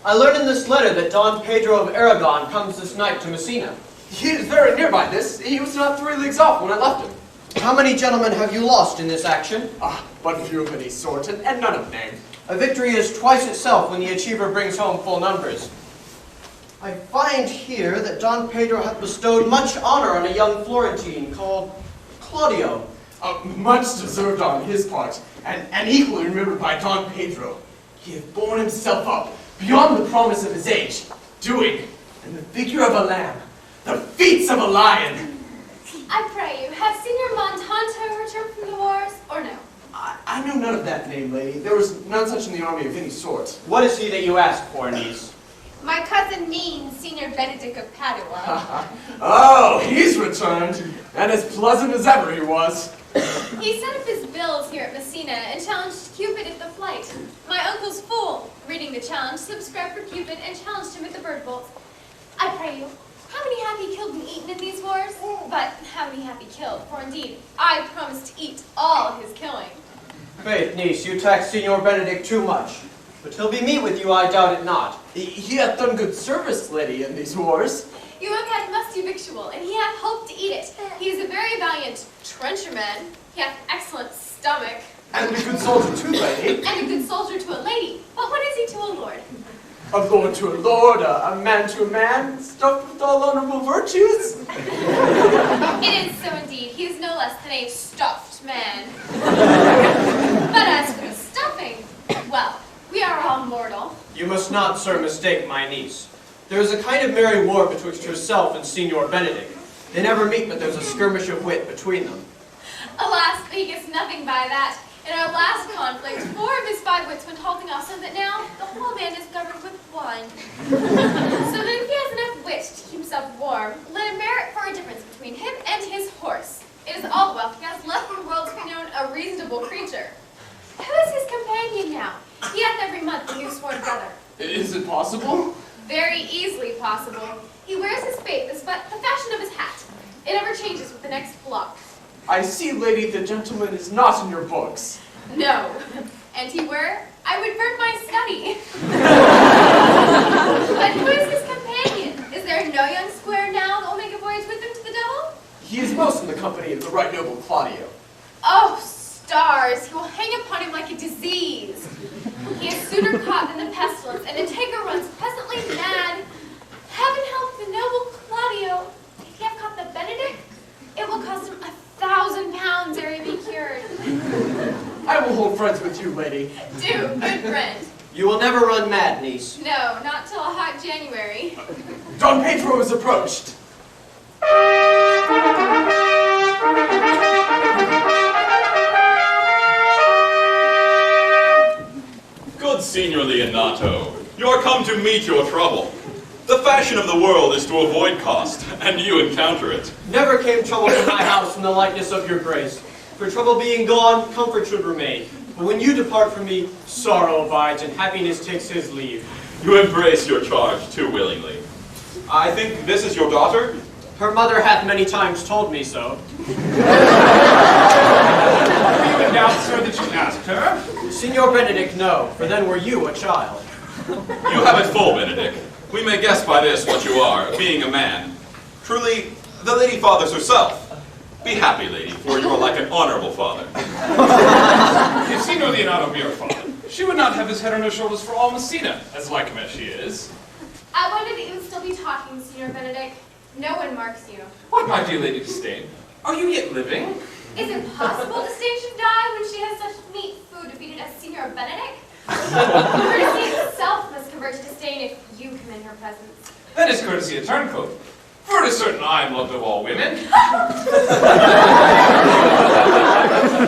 I learn in this letter that Don Pedro of Aragon comes this night to Messina. He is very nearby this. He was not 3 leagues off when I left him. How many gentlemen have you lost in this action? But few of any sort, and none of name. A victory is twice itself when the achiever brings home full numbers. I find here that Don Pedro hath bestowed much honor on a young Florentine called Claudio. Much deserved on his part, and equally remembered by Don Pedro. He hath borne himself up beyond the promise of his age, doing, in the figure of a lamb, the feats of a lion. I pray you, have Signor Montanto returned from the wars, or no? I know none of that name, lady. There was none such in the army of any sort. What is he that you ask for, niece? My cousin means Signor Benedict of Padua. Oh, he's returned, and as pleasant as ever he was. He set up his bills here at Messina and challenged Cupid at the flight. My uncle's fool, reading the challenge, subscribed for Cupid and challenged him at the bird bolts. I pray you, how many have he killed and eaten in these wars? But how many have he killed? For indeed, I promise to eat all his killing. Faith, niece, you tax Signor Benedict too much. But he'll be meet with you, I doubt it not. He hath done good service, lady, in these wars. You have had musty victual, and he hath hoped to eat it. He is a very valiant trencherman. He hath excellent stomach. And a good soldier too, lady. And a good soldier to a lady. But what is he to a lord? A lord to a lord, a man to a man, stuffed with all honorable virtues. It is so indeed. He is no less than a stuffed man. But as for the stuffing, well, we are all mortal. You must not, sir, mistake my niece. There is a kind of merry war betwixt herself and Signor Benedict. They never meet, but there's a skirmish of wit between them. Alas, but he gets nothing by that. In our last conflict, 4 of his 5 wits went halting off, so that now the whole man is governed with one. So that if he has enough wit to keep himself warm, let him merit for a difference between him and his horse. It is all wealth he has left in the world to be known a reasonable creature. Who is his companion now? He hath every month a new sworn brother. Is it possible? Very easily possible. He wears his faith but the fashion of his hat. It never changes with the next block. I see, lady, the gentleman is not in your books. No. And he were, I would burn my study. But who is his companion? Is there no young squire now that will make a voyage with him to the devil? He is most in the company of the right noble Claudio. Oh, stars, he will hang upon him like a disease. He is sooner caught than the pestilence, and a tiger runs presently mad. Heaven help the noble Claudio. If he have caught the Benedict, it will cost him 1,000 pounds ere he be cured. I will hold friends with you, lady. Do, good friend. You will never run mad, niece. No, not till a hot January. Don Pedro is approached. Good Signor Leonato, you are come to meet your trouble. The fashion of the world is to avoid cost, and you encounter it. Never came trouble to my house in the likeness of your grace. For trouble being gone, comfort should remain. But when you depart from me, sorrow abides, and happiness takes his leave. You embrace your charge too willingly. I think this is your daughter? Her mother hath many times told me so. Are you in doubt, sir, that you asked her? Signor Benedict, no, for then were you a child. You have it full, Benedict. We may guess by this what you are, being a man. Truly, the lady fathers herself. Be happy, lady, for you are like an honorable father. If Signor Leonato be her father, she would not have his head on her shoulders for all Messina, as like him as she is. I wonder that you would still be talking, Signor Benedict. No one marks you. What, my dear Lady Disdain? Are you yet living? Is it possible Disdain should die when she has such meat food to feed it as Signor Benedict? Courtesy itself must convert to disdain if you come in her presence. That is courtesy a turncoat. For it is certain I am loved of all women.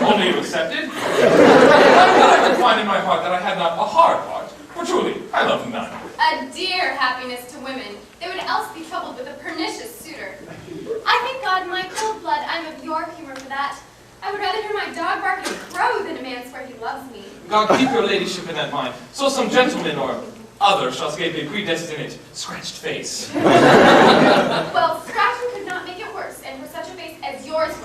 Only you accepted. I would find in my heart that I had not a hard heart. For truly, I love none. A dear happiness to women. They would else be troubled with a pernicious suitor. I thank God in my cold blood I'm of your humor for that. I would rather hear my dog bark at a crow than a man swear he loves me. God keep your ladyship in that mind, so some gentleman or other shall escape a predestinate scratched face. Well, scratching could not make it worse, and for such a face as yours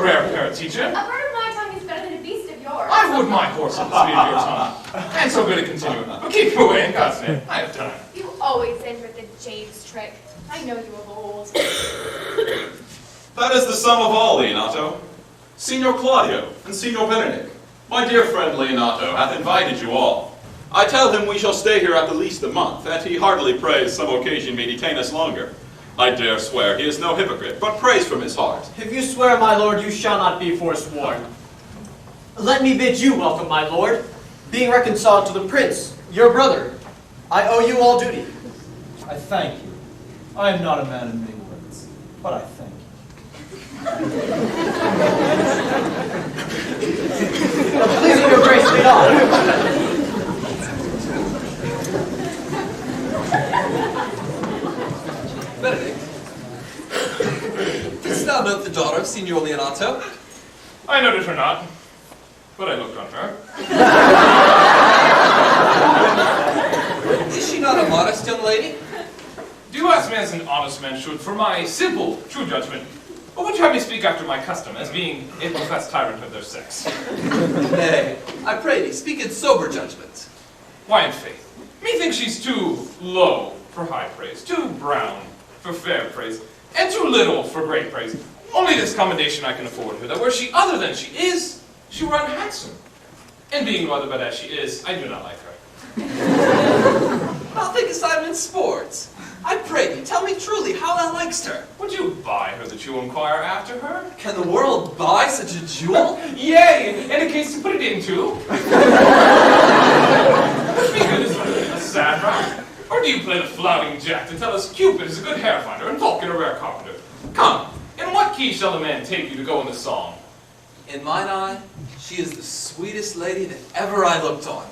rare parrot, teacher. A bird of my tongue is better than a beast of yours. I would my horse at the speed of your tongue. And so good a continuum. But keep you away in God's name. I have done. You always end with the jade's trick. I know you of old. That is the sum of all, Leonato. Signor Claudio and Signor Benedict, my dear friend Leonato hath invited you all. I tell him we shall stay here at the least a month, and he heartily prays some occasion may detain us longer. I dare swear he is no hypocrite, but prays from his heart. If you swear, my lord, you shall not be forsworn. Let me bid you welcome, my lord. Being reconciled to the prince, your brother, I owe you all duty. I thank you. I am not a man of big words, but I thank you. Pleasing your grace, lead on. Benedict, didst thou note the daughter of Signor Leonato? I noted her not, but I looked on her. Is she not a modest young lady? Do you ask me as an honest man should, for my simple, true judgment, or would you have me speak after my custom, as being a professed tyrant of their sex? Nay, I pray thee, speak in sober judgment. Why, in faith, methinks she's too low for high praise, too brown for fair praise, and too little for great praise. Only this commendation I can afford her, that were she other than she is, she were unhandsome. And being no other but as she is, I do not like her. Thou thinkest I am in sports. I pray thee, tell me truly how thou likest her. Would you buy her that you inquire after her? Can the world buy such a jewel? Yea, in a case to put it into. Speak of this a sad rhyme. Or do you play the flouting jack to tell us Cupid is a good hair finder and Vulcan a rare carpenter? Come, in what key shall a man take you to go in the song? In mine eye, she is the sweetest lady that ever I looked on.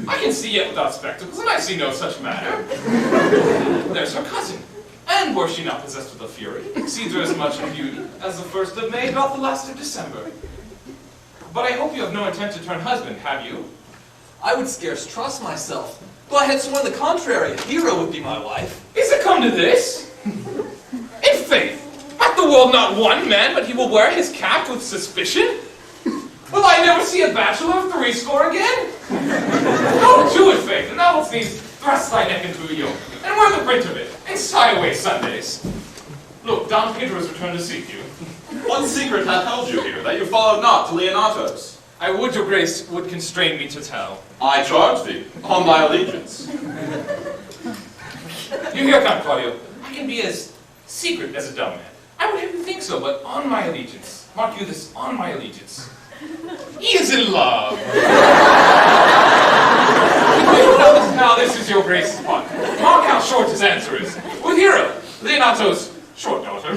I can see yet without spectacles, and I see no such matter. There's her cousin. And were she not possessed with a fury, exceeds her as much in beauty as the 1st of May doth the last of December. But I hope you have no intent to turn husband, have you? I would scarce trust myself, though I had sworn the contrary, a hero would be my wife. Is it come to this? In faith, hath the world not one man but he will wear his cap with suspicion? Will I never see a bachelor of 80 again? Go to it, faith, and thou wilt needs thrust thy neck into a yoke, and wear the print of it, and sigh away Sundays. Look, Don Pedro has returned to seek you. What secret hath held you here, that you followed not to Leonato's? I would your grace would constrain me to tell. I charge thee, on thy allegiance. You hear, Count Claudio, I can be as secret as a dumb man. I would have you think so, but on my allegiance. Mark you this, on my allegiance. He is in love. Now this is your grace's part. Mark how short his answer is. With Hero, Leonato's short daughter.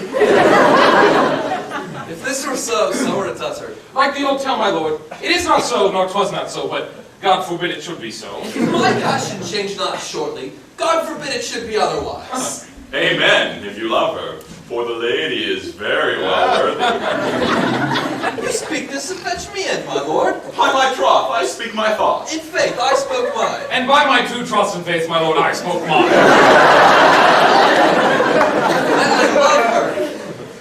If this were so, so were it uttered. Like the old tale, my lord, it is not so, nor 'twas not so, but God forbid it should be so. If my passion change not shortly, God forbid it should be otherwise. Amen, if you love her, for the lady is very well worthy. You speak this to fetch me in, my lord. By my troth, I speak my thoughts. In faith, I spoke mine. And by my two trusts and faiths, my lord, I spoke mine. And I love her.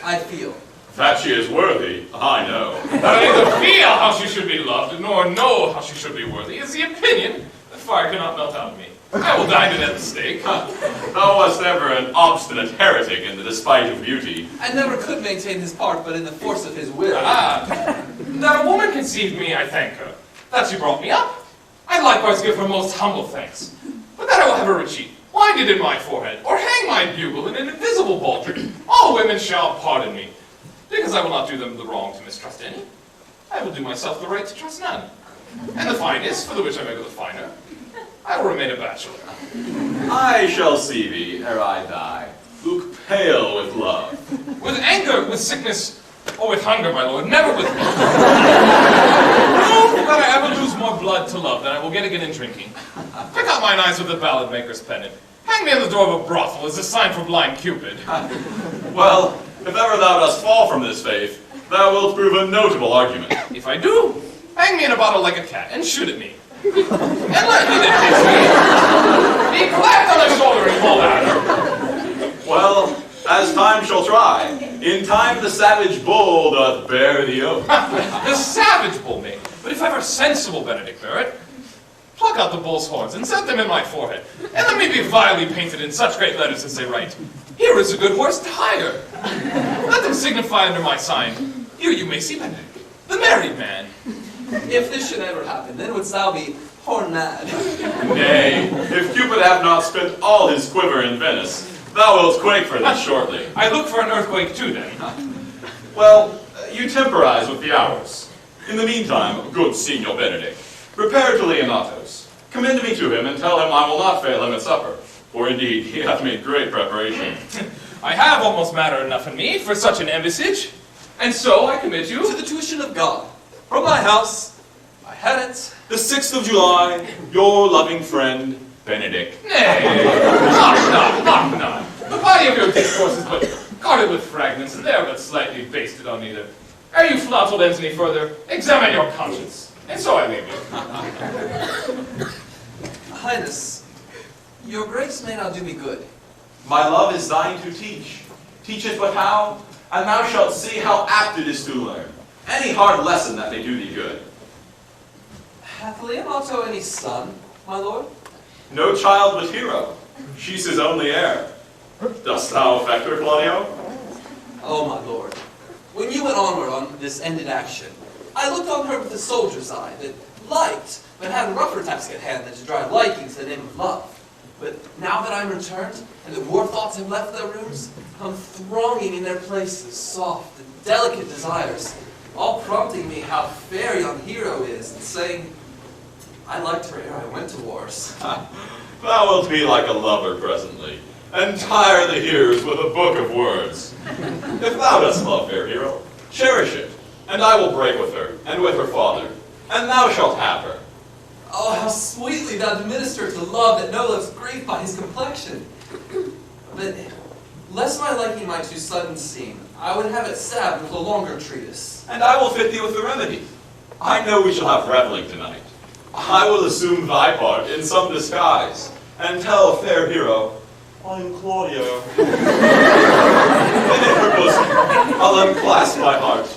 I feel. That she is worthy, I know. I neither feel how she should be loved, nor know how she should be worthy, is the opinion that fire cannot melt out of me. I will dine it at the stake. Thou wast ever an obstinate heretic in the despite of beauty. I never could maintain his part, but in the force of his will. That a woman conceived me, I thank her. That she brought me up, I likewise give her most humble thanks. But that I will have her retreat, winded in my forehead, or hang my bugle in an invisible baldric, all women shall pardon me, because I will not do them the wrong to mistrust any. I will do myself the right to trust none. And the finest, for the which I may go the finer, I will remain a bachelor. I shall see thee, ere I die, look pale with love. With anger, with sickness, or with hunger, my lord, never with love. No, that I ever lose more blood to love than I will get again in drinking. Pick out mine eyes with a ballad maker's pennant. Hang me on the door of a brothel as a sign for blind Cupid. Well, if ever thou dost fall from this faith, thou wilt prove a notable argument. If I do, hang me in a bottle like a cat and shoot at me. And let me that hits me be clapped on the shoulder and pulled at her. Well, as time shall try. In time the savage bull doth bear the oak. The savage bull may, but if ever sensible Benedict bear it, pluck out the bull's horns and set them in my forehead, and let me be vilely painted in such great letters as they write. Here is a good horse to hire. Let them signify under my sign. Here you may see Benedict, the married man. If this should ever happen, then wouldst thou be horn mad. Nay, if Cupid have not spent all his quiver in Venice, thou wilt quake for this shortly. I look for an earthquake too, then. Well, you temporize with the hours. In the meantime, good Signor Benedict, repair to Leonato's. Commend me to him and tell him I will not fail him at supper, for indeed he hath made great preparation. I have almost matter enough in me for such an embassage, and so I commit you To the tuition of God. From my house, I had it. The 6th of July, your loving friend, Benedict. Nay, not. The body of your discourse is but guarded with fragments, and they are but slightly basted on either. Ere you flout old ends any further, examine your conscience. And so I leave you. Highness, your grace may not do me good. My love is thine to teach. Teach it but how, and thou shalt see how apt it is to learn. Any hard lesson that may do thee good. Hath Leonato any son, my lord? No child but Hero. She's his only heir. Dost thou affect her, Claudio? Oh, my lord. When you went onward on this ended action, I looked on her with a soldier's eye that liked, but had a rougher task at hand than to drive liking to the name of love. But now that I'm returned, and that war thoughts have left their rooms, come thronging in their places soft and delicate desires, all prompting me how fair young Hero is, and saying, I liked her ere I went to wars. Thou wilt be like a lover presently, and tire the hearers with a book of words. If thou dost love fair Hero, cherish it, and I will break with her, and with her father, and thou shalt have her. Oh, how sweetly thou administerest the love that no loves grief by his complexion. But, lest my liking my too sudden seem, I would have it salved with a longer treatise. And I will fit thee with the remedy. I know we shall have reveling tonight. I will assume thy part in some disguise, and tell fair Hero, I am Claudio. And in her bosom, I'll unclasp my heart,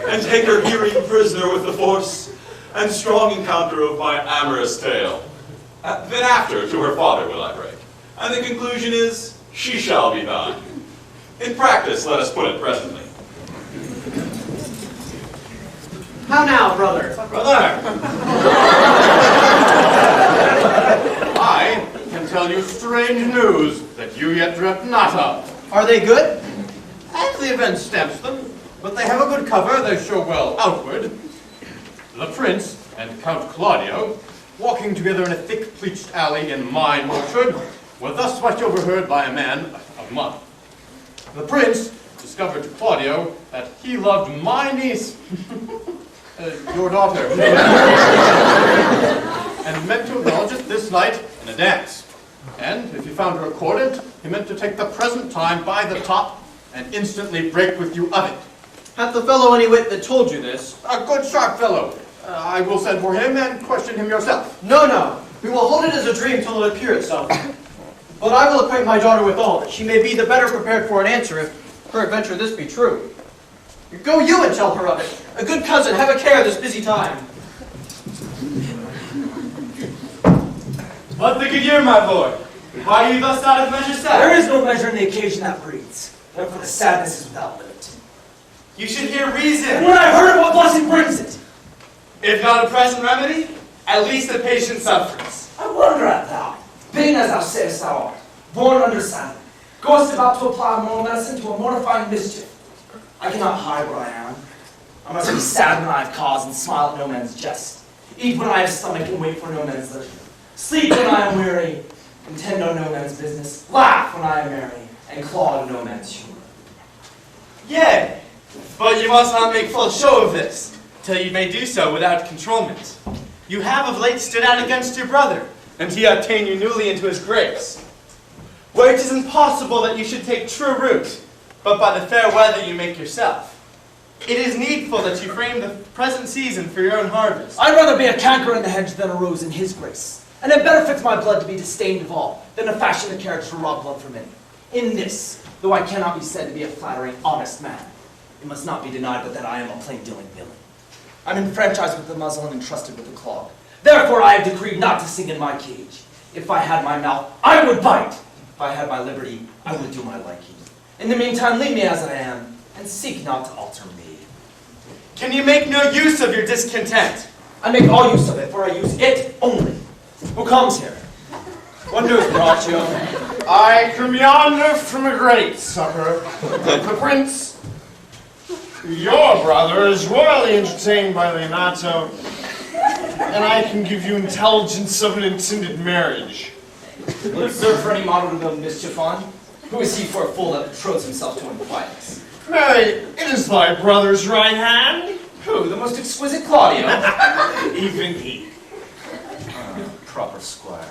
and take her hearing prisoner with the force and strong encounter of my amorous tale. Then after to her father will I break, and the conclusion is, she shall be thine. In practice, let us put it presently. How now, brother? Brother! I can tell you strange news that you yet dreamt not of. Are they good? As the event stamps them, but they have a good cover, they show well outward. The prince and Count Claudio, walking together in a thick-pleached alley in mine orchard, were thus much overheard by a man of mine. The prince discovered to Claudio that he loved my niece, your daughter, and meant to indulge it this night in a dance. And if he found her accordant, he meant to take the present time by the top and instantly break with you of it. Hath the fellow any wit that told you this? A good sharp fellow. I will send for him and question him yourself. No. We will hold it as a dream till it appear itself. But I will acquaint my daughter with all, that she may be the better prepared for an answer, if peradventure this be true. Go you and tell her of it. A good cousin, have a care this busy time. What think you, my lord? Why are you thus out of measure sad? There is no measure in the occasion that breeds. Therefore the sadness is without limit. You should hear reason. And when I heard it, what blessing brings it? If not a present remedy, at least a patient sufferance. I wonder at thou, being as thou sayest thou art, born under Saturn, goest about to apply moral medicine to a mortifying mischief. I cannot hide where I am. I must be sad when I have cause and smile at no man's jest. Eat when I have stomach and wait for no man's leisure. Sleep when I am weary and tend on no man's business. Laugh when I am merry and claw at no man's humor. Yea, but you must not make full show of this, till you may do so without controlment. You have of late stood out against your brother, and he obtained you newly into his grace. Where it is impossible that you should take true root, but by the fair weather you make yourself. It is needful that you frame the present season for your own harvest. I'd rather be a canker in the hedge than a rose in his grace. And it better fits my blood to be disdained of all, than to fashion a carriage to rob blood from many. In this, though I cannot be said to be a flattering, honest man, it must not be denied but that I am a plain-dealing villain. I'm enfranchised with the muzzle and entrusted with the claw. Therefore I have decreed not to sing in my cage. If I had my mouth, I would bite. If I had my liberty, I would do my liking. In the meantime, leave me as I am, and seek not to alter me. Can you make no use of your discontent? I make all use of it, for I use it only. Who comes here? What news brought you? I come yonder from a great supper. The prince, your brother, is royally entertained by Leonato, and I can give you intelligence of an intended marriage. Look, sir, for any model to build mischief on? Who is he for a fool that betroths himself to unquietness? Marry, it is thy brother's right hand. Who? The most exquisite Claudio? Even he. Proper squire.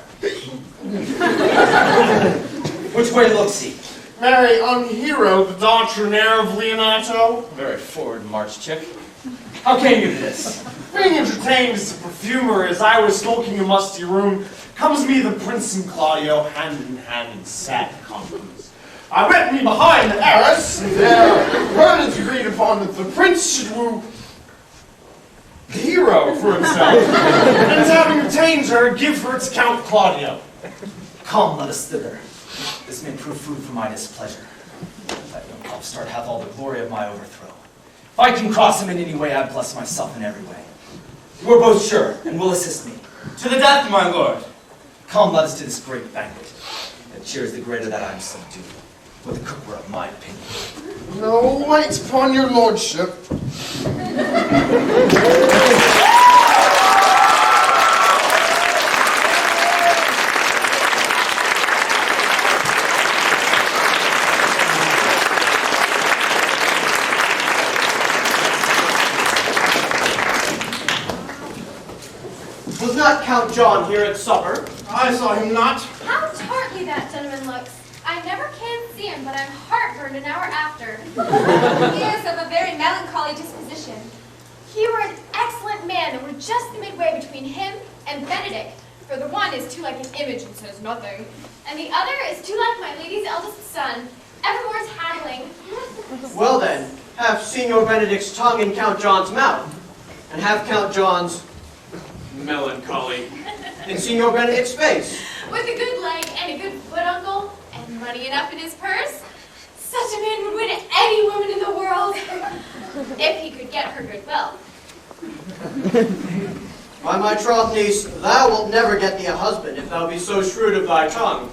Which way looks he? Marry, on Hero, the daughter and heir of Leonato. Very forward march, chick. How came you to this? Being entertained as a perfumer as I was smoking a musty room, comes me the prince and Claudio hand in hand in sad conference. I went me behind the arras, and there heard it agreed upon that the prince should woo the hero for himself, and having obtained her, give her to Count Claudio. Come, let us thither. This may prove food for my displeasure. That young upstart hath all the glory of my overthrow. If I can cross him in any way, I bless myself in every way. You are both sure, and will assist me. To the death, my lord. Come, let us to this great banquet. That cheers the greater that I am subdued. With the cookware of my opinion. No, wait upon your lordship. Was not Count John here at supper? I saw him not. How tartly that gentleman looks. I never can see him, but I'm heartburned an hour after. He is of a very melancholy disposition. You were an excellent man, and were just the midway between him and Benedict. For the one is too like an image and says nothing, and the other is too like my lady's eldest son, evermore tattling. Well then, have Signor Benedict's tongue in Count John's mouth, and have Count John's melancholy in Signor Benedict's face. With a good leg and a good foot, uncle, and money enough in his purse, such a man would win any woman in the world, if he could get her goodwill. By my troth, niece, thou wilt never get thee a husband if thou be so shrewd of thy tongue.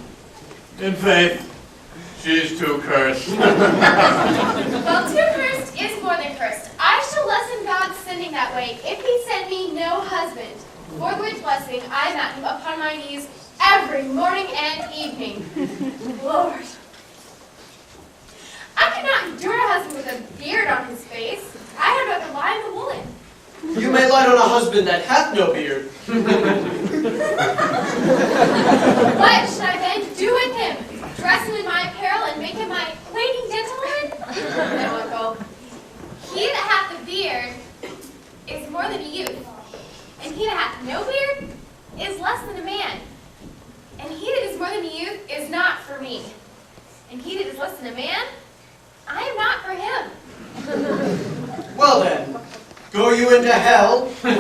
In faith, she is too cursed. Well, too cursed is more than cursed. I shall lessen God's sending that way if he send me no husband. For the which blessing I mount him upon my knees every morning and evening. Lord. I could not endure a husband with a beard on his face. I had rather lie in the woolen. You may light on a husband that hath no beard. What should I then do with him? Dress him in my apparel and make him my waiting gentleman? No, uncle. He that hath a beard is more than a youth, and he that hath no beard is less than a man. And he that is more than a youth is not for me. And he that is less than a man, I am not for him. Well then, go you into hell. No,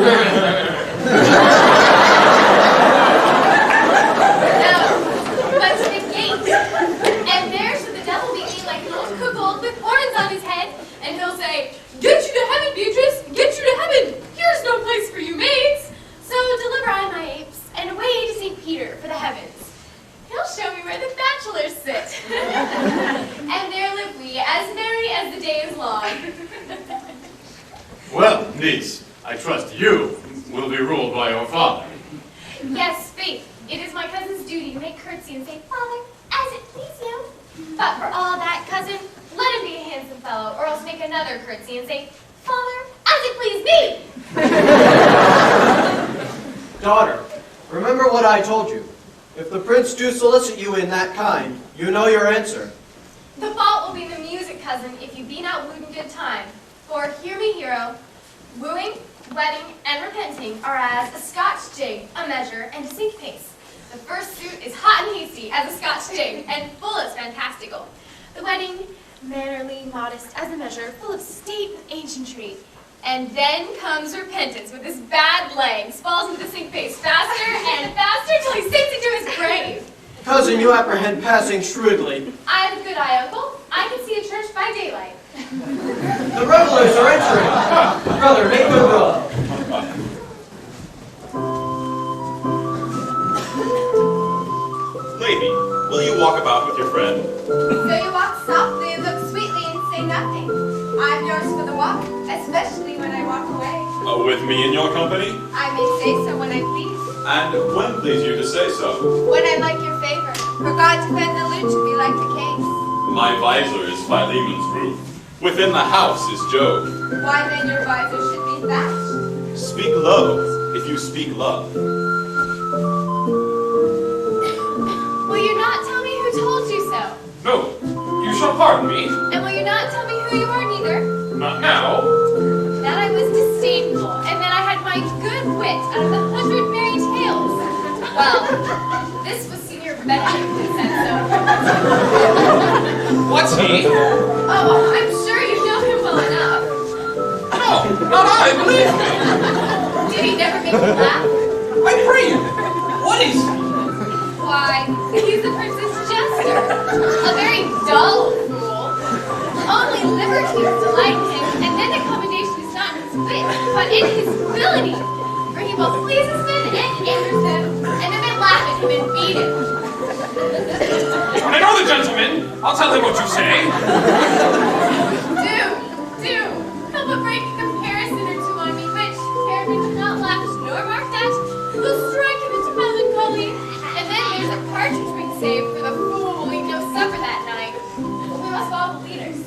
but to the gate. And there should the devil meet me like an old cuckold with horns on his head, and he'll say, "Get you to heaven, Beatrice, get you to heaven. Here's no place for you maids." So deliver I my apes, and away to St. Peter for the heavens. He'll show me where the bachelors sit. And there live we, as merry as the day is long. Well, niece, I trust you will be ruled by your father. Yes, faith, it is my cousin's duty to make curtsy and say, "Father, as it please you." But for all that, cousin, let him be a handsome fellow, or else make another curtsy and say, "Father, as it please me." Daughter, remember what I told you. If the prince do solicit you in that kind, you know your answer. The fault will be the music, cousin, if you be not wooed in good time. For, hear me, hero, wooing, wedding, and repenting are as a Scotch jig, a measure, and a sync pace. The first suit is hot and hasty as a Scotch ting, and full as fantastical. The wedding, mannerly, modest as a measure, full of state and ancientry. And then comes repentance with his bad legs, falls into the sink face faster and faster till he sinks into his grave. Cousin, you apprehend passing shrewdly. I have a good eye, uncle. I can see a church by daylight. The revelers are entering. Brother, make good will. Lady, will you walk about with your friend? So you walk softly and look sweetly and say nothing. I'm yours for the walk, especially when I walk away. With me in your company? I may say so when I please. And when please you to say so? When I like your favor, for God defend the lute to be like the case. My visor is Philemon's roof. Within the house is Jove. Why then your visor should be thatched? Speak low, if you speak love. Will you not tell me who told you so? No, you shall pardon me. And will you not tell me who you are neither? Not now. That I was disdainful, and that I had my good wit out of the 100 merry tales. Well, this was Senior Benedict who said so. What's he? Oh, I'm sure you know him well enough. No, not I, believe me. Did he never make you laugh? I pray you. What is he? Why, he's the prince's jester. A very dull fool. Only liberties delight him, and then the commendation is not in his wit, but in his ability. For he both pleases men and angers them, and then they laugh at him and beat him. I know the gentleman. I'll tell him what you say. Do. Help but break a comparison or two on me, which, Peregrine did not laugh nor marked at, will strike him into melancholy. And then there's a partridge ring saved for the fool will eat no supper that night. We must follow the leaders.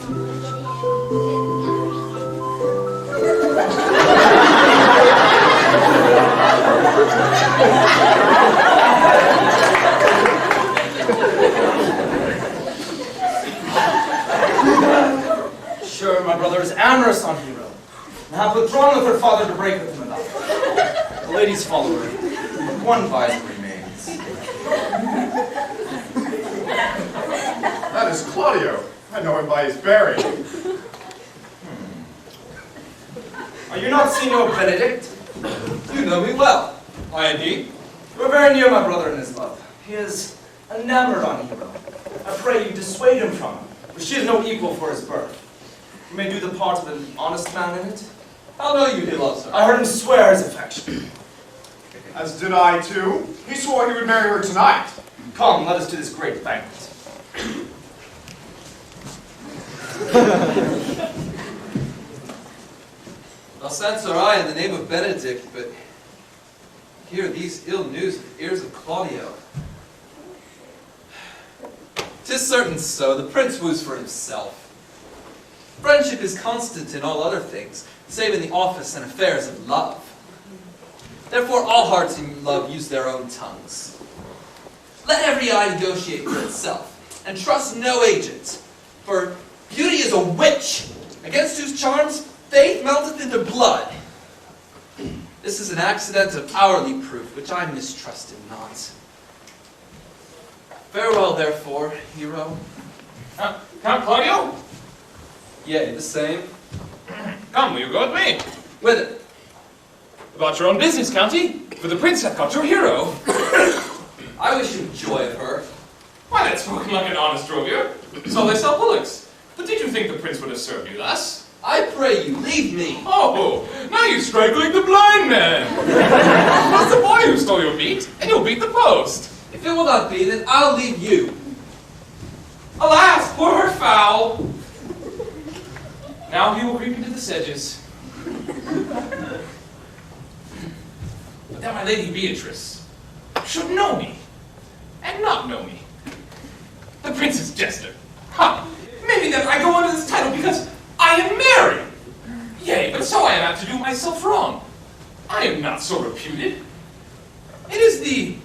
Sure, my brother is amorous on Hero, and hath withdrawn with her father to break with him about it. The lady's follower, one visor remains. That is Claudio. I know him by his bearing. Are you not Signor Benedict? You know me well. Why, indeed? You are very near my brother in his love. He is enamored on Hero. I pray you dissuade him from her, for she is no equal for his birth. You may do the part of an honest man in it. How know you he loves her? I heard him swear his affection. As did I too. He swore he would marry her tonight. Come, let us to this great banquet. Well, censor I in the name of Benedict, but hear these ill news with the ears of Claudio. 'Tis certain so, the prince woos for himself. Friendship is constant in all other things, save in the office and affairs of love. Therefore all hearts in love use their own tongues. Let every eye negotiate for itself, and trust no agent, for beauty is a witch, against whose charms faith melteth into blood. This is an accident of hourly proof, which I mistrusted not. Farewell, therefore, hero. Count Claudio? Yea, the same. Come, will you go with me? Whither? About your own business, County, for the prince hath got your hero. I wish you joy of her. Why, that's spoken like an honest drovier. So they sell bullocks. But did you think the prince would have served you thus? I pray you, leave me. Oh, now you strike like the blind man. It's the boy who stole your meat, and you'll beat the post. If it will not be, then I'll leave you. Alas, poor her fowl. Now he will creep into the sedges. But that my lady Beatrice should know me, and not know me. The prince's jester. Ha! Maybe that I go under this title because I am married. Yea, but so I am apt to do myself wrong. I am not so reputed. It is the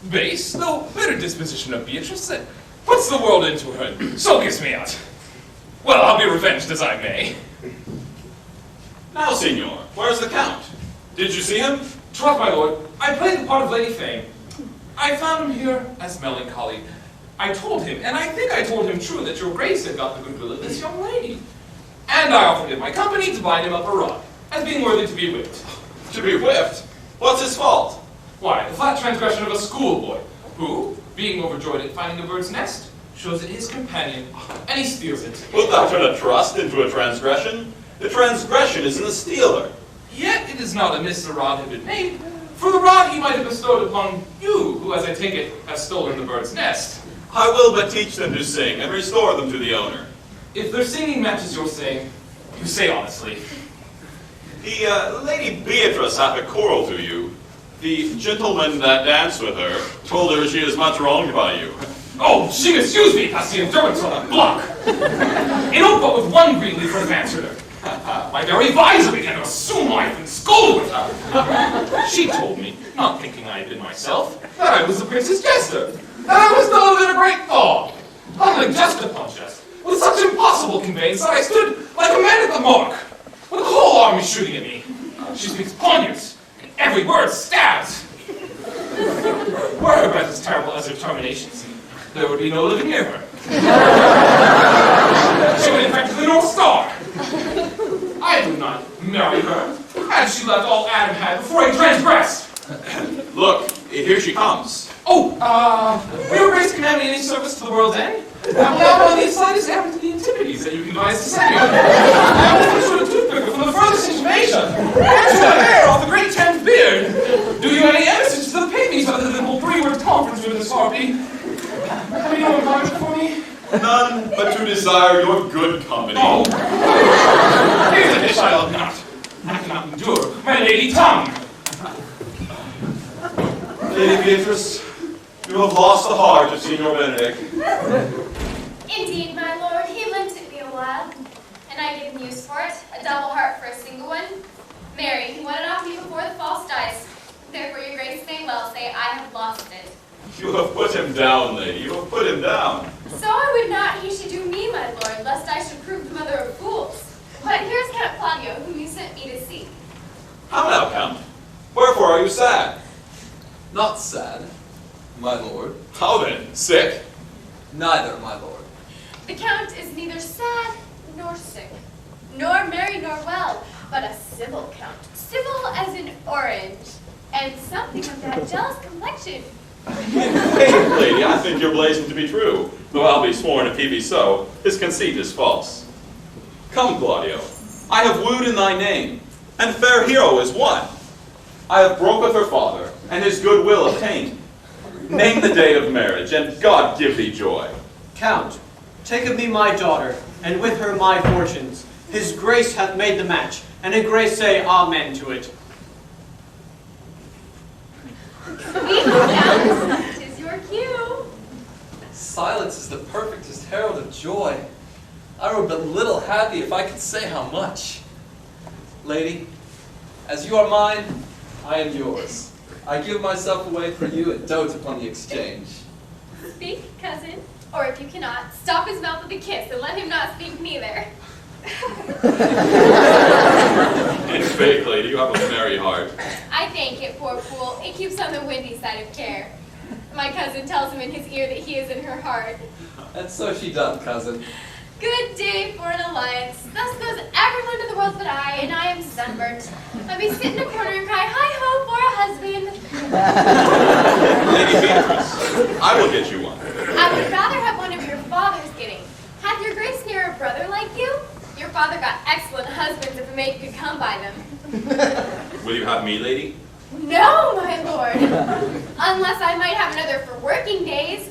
base, though bitter disposition of Beatrice that puts the world into her, and so gives me out. Well, I'll be revenged as I may. Now, Signor, where's the Count? Did you see him? Troth, my lord, I played the part of Lady Fame. I found him here as melancholy. I told him, and I think I told him true, that your grace had got the goodwill of this young lady. And I offered him my company to bind him up a rod, as being worthy to be whipped. To be whipped? What's his fault? Why, the flat transgression of a schoolboy, who, being overjoyed at finding a bird's nest, shows it his companion, and he steals it. Wilt thou turn a trust into a transgression? The transgression is in the stealer. Yet it is not amiss the rod had been made, for the rod he might have bestowed upon you, who, as I take it, have stolen the bird's nest. I will but teach them to sing, and restore them to the owner. If their singing matches your saying, you say honestly. The Lady Beatrice hath a quarrel to you. The gentleman that danced with her told her she is much wronged by you. Oh, she misused me past the endurance on the block. In oak but with one green leaf would have answered her. My very visor began to assume life and scold with her. She told me, not thinking I had been myself, that I was the prince's jester, that I was duller than a great thaw, huddling jest upon jest, with such impossible conveyance that I stood like a man at the mark, with the whole army shooting at me. She speaks poniards, and every word stabs. Were her breath as terrible as her terminations, there would be no living near her. She would infect the North Star. I would not marry her, had she left all Adam had before I transgressed. Look, here she comes. Oh, will your grace command me any service to the world's end? I will now on the slightest errand to the Antipodes that you can devise to send me. I will fetch you a toothpicker from the furthest information. And you a hair off the great Thames beard. Do you any embassies to the Pagmies other than hold three-word conference with this harpy? Have you no employment for me? None but to desire your good company. Oh, here's a dish I love not. I cannot endure my lady tongue. Lady Beatrice, you have lost the heart of Signor Benedict. Indeed, my lord, he lent it me a while, and I gave him use for it, a double heart for a single one. Marry, he won it off me before the false dice. Therefore your grace may well say I have lost it. You have put him down, lady. You have put him down. So I would not he should do me, my lord, lest I should prove the mother of fools. But here's Count Claudio, whom you sent me to see. How now, Count? Wherefore are you sad? Not sad, my lord. How then? Sick? Neither, my lord. The Count is neither sad nor sick, nor merry nor well, but a civil Count. Civil as an orange, and something of that jealous complexion. Faith, lady, I think your blazing to be true. Though I'll be sworn if he be so, his conceit is false. Come, Claudio, I have wooed in thy name, and fair hero is won. I have broke with her father, and his goodwill obtained. Name the day of marriage, and God give thee joy. Count, take of me my daughter, and with her my fortunes. His grace hath made the match, and in grace say amen to it. Tis your cue. Silence is the perfectest herald of joy. I were but little happy if I could say how much. Lady, as you are mine, I am yours. I give myself away for you and dote upon the exchange. Speak, cousin, or if you cannot, stop his mouth with a kiss and let him not speak neither. In faith, lady, you have a merry heart. I thank it, poor fool. It keeps on the windy side of care. My cousin tells him in his ear that he is in her heart. And so she doth, cousin. Good day for an alliance. Thus goes everyone to the world but I, and I am sunburnt. Let me sit in a corner and cry, hi-ho for a husband. Lady Beatrice, I will get you one. I would rather have one of your father's getting. Hath your grace near a brother like you? Your father got excellent husbands if a maid could come by them. Will you have me, lady? No, my lord. Unless I might have another for working days.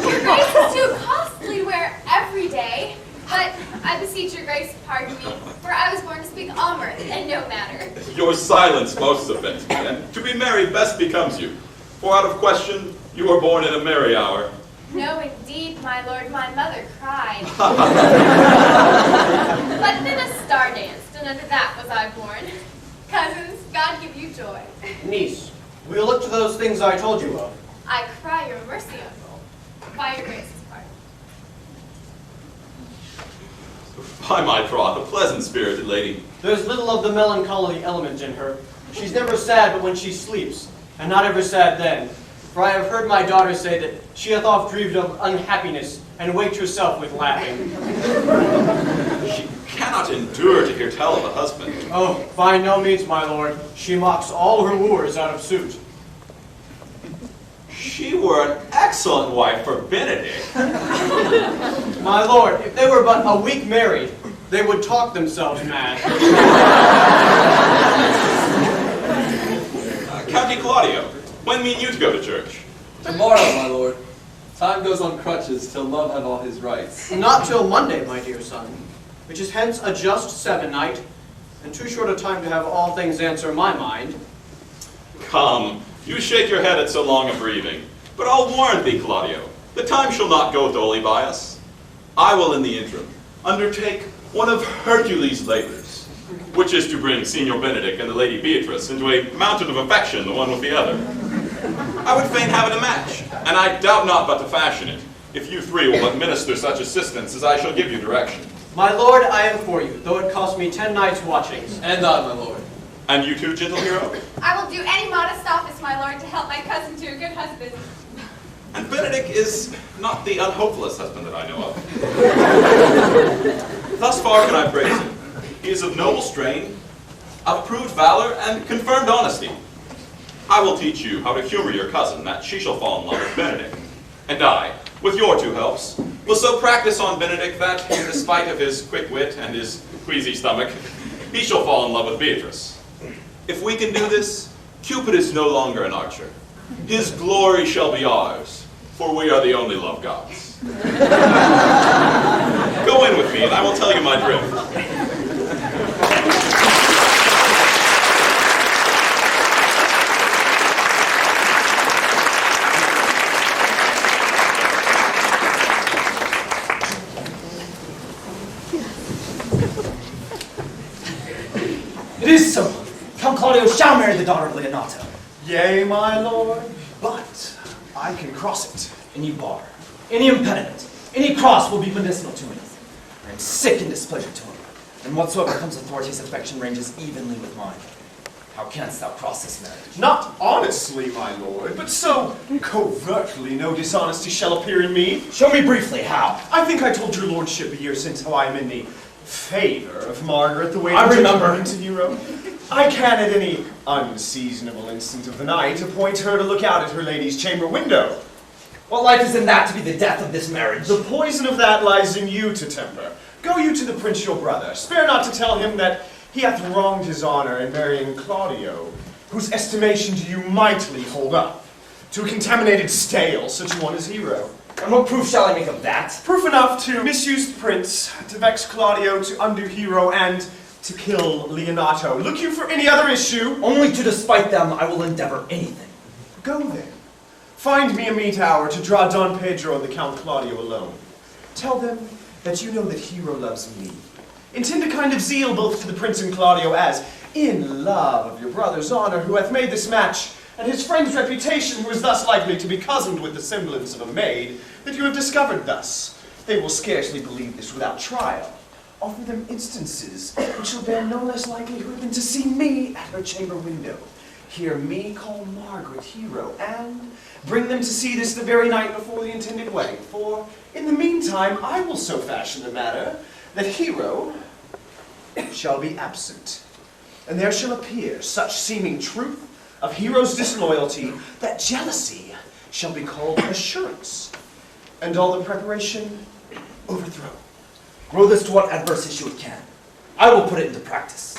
Your grace is too costly to wear every day. But I beseech your grace pardon me, for I was born to speak all mirth and no matter. Your silence most offends me, and to be merry best becomes you. For out of question, you were born in a merry hour. No, indeed, my lord, my mother cried. But then a star danced, and under that was I born. Cousins, God give you joy. Niece, we'll look to those things I told you of. I cry your mercy, uncle, by your grace's pardon. By my troth, a pleasant-spirited lady. There's little of the melancholy element in her. She's never sad but when she sleeps, and not ever sad then. For I have heard my daughter say that she hath oft grieved of unhappiness, and waked herself with laughing. She cannot endure to hear tell of a husband. Oh, by no means, my lord. She mocks all her wooers out of suit. She were an excellent wife for Benedict. My lord, if they were but a week married, they would talk themselves mad. County Claudio, when mean you to go to church? Tomorrow, my lord. Time goes on crutches till love have all his rights. Not till Monday, my dear son, which is hence a just seven-night, and too short a time to have all things answer my mind. Come, you shake your head at so long a breathing, but I'll warn thee, Claudio, the time shall not go dully by us. I will in the interim undertake one of Hercules' labors, which is to bring Signor Benedict and the Lady Beatrice into a mountain of affection, the one with the other. I would fain have it a match, and I doubt not but to fashion it, if you three will but minister such assistance as I shall give you direction. My lord, I am for you, though it cost me 10 nights' watchings. And I, my lord. And you too, gentle hero? I will do any modest office, my lord, to help my cousin to a good husband. And Benedict is not the unhopeless husband that I know of. Thus far can I praise him. He is of noble strain, of approved valor, and confirmed honesty. I will teach you how to humor your cousin, that she shall fall in love with Benedict. And I, with your two helps, will so practice on Benedict that, in despite of his quick wit and his queasy stomach, he shall fall in love with Beatrice. If we can do this, Cupid is no longer an archer. His glory shall be ours, for we are the only love gods. Go in with me, and I will tell you my drift. It is so. Count Claudio shall marry the daughter of Leonato. Yea, my lord, but I can cross it. Any bar, any impediment, any cross will be medicinal to me. I am sick in displeasure to him, and whatsoever comes authority, his affection ranges evenly with mine. How canst thou cross this marriage? Not honestly, my lord, but so covertly no dishonesty shall appear in me. Show me briefly how. I think I told your lordship a year since how I am in the favor of Margaret, the way I remember. To hero. I can at any unseasonable instant of the night appoint her to look out at her lady's chamber window. What life is in that to be the death of this marriage? The poison of that lies in you to temper. Go you to the prince your brother. Spare not to tell him that he hath wronged his honor in marrying Claudio, whose estimation do you mightily hold up, to a contaminated stale, such a one as hero. And what proof shall I make of that? Proof enough to misuse the prince, to vex Claudio, to undo hero, and to kill Leonato. Look you for any other issue? Only to despite them I will endeavor anything. Go then. Find me a meet hour to draw Don Pedro and the Count Claudio alone. Tell them that you know that hero loves me. Intend a kind of zeal both to the prince and Claudio as, in love of your brother's honor, who hath made this match, and his friend's reputation, who is thus likely to be cozened with the semblance of a maid, that you have discovered thus. They will scarcely believe this without trial. Offer them instances which will bear no less likelihood than to see me at her chamber window. Hear me call Margaret hero, and bring them to see this the very night before the intended wedding. For in the meantime I will so fashion the matter that hero shall be absent, and there shall appear such seeming truth of hero's disloyalty that jealousy shall be called assurance, and all the preparation overthrow. Grow this to what adverse issue it can. I will put it into practice.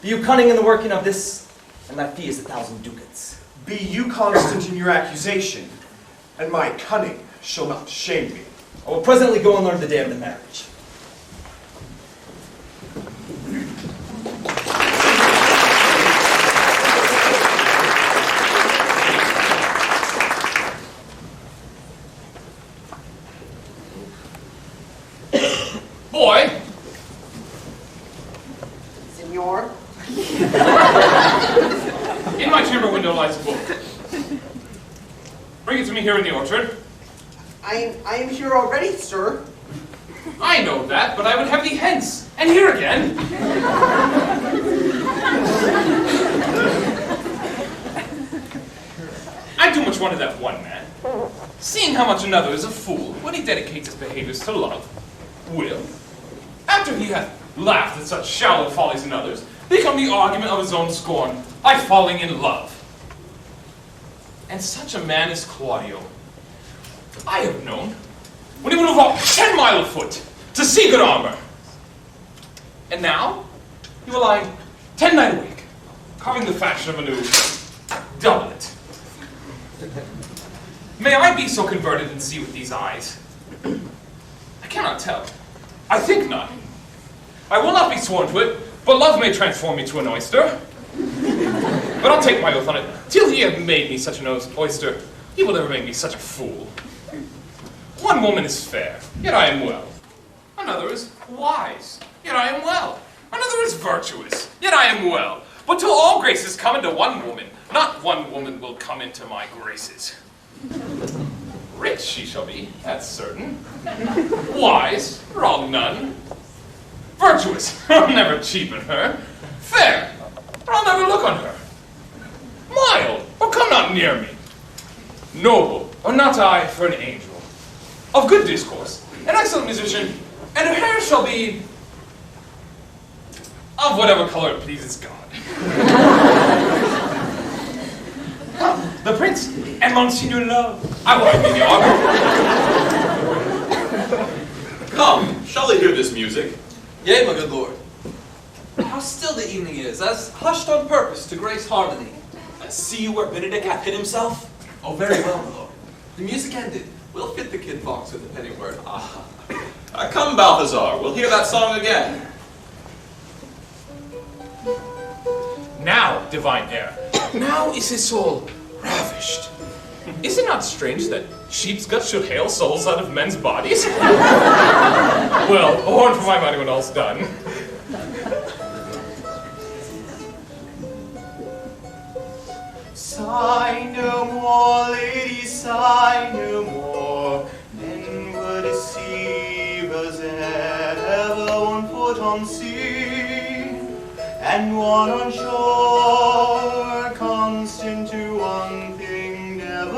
Be you cunning in the working of this, and thy fee is 1,000 ducats. Be you constant in your accusation, and my cunning shall not shame me. I will presently go and learn the day of the marriage. Boy! Signor? In my chamber window lies a book. Bring it to me here in the orchard. I am here already, sir. I know that, but I would have thee hence, and here again. too much wanted that one man, seeing how much another is a fool when he dedicates his behaviors to love, will, after he hath laughed at such shallow follies in others, become the argument of his own scorn by falling in love. And such a man is Claudio. I have known when he would have walked 10 miles afoot to see good armor. And now he will lie 10 nights a week, carving the fashion of a new doublet. May I be so converted and see with these eyes? I cannot tell. I think not. I will not be sworn to it, but love may transform me to an oyster. But I'll take my oath on it. Till he hath made me such an oyster, he will never make me such a fool. One woman is fair, yet I am well. Another is wise, yet I am well. Another is virtuous, yet I am well. But till all graces come into one woman, not one woman will come into my graces. Rich she shall be, that's certain. Wise, wrong none. Virtuous, I'll never cheapen her. Fair, or I'll never look on her. Mild, or come not near me. Noble, or not I for an angel. Of good discourse, an excellent musician, and her hair shall be of whatever color it pleases God. The prince and Monsignor Love. I will be the augur. Come, shall we hear this music? Yea, my good lord. How still the evening is, as hushed on purpose to grace harmony. See you where Benedict hath hid himself? Oh, very well, my lord. The music ended. We'll fit the kid fox with a penny word. Come, Balthazar, we'll hear that song again. Now, divine heir, now is his soul ravished. Is it not strange that sheep's guts should hale souls out of men's bodies? Well, a horn for my money when all's done. Sigh no more, lady, sigh no more. Men were deceivers, ever one foot on sea, and one on shore, constant to one thing never.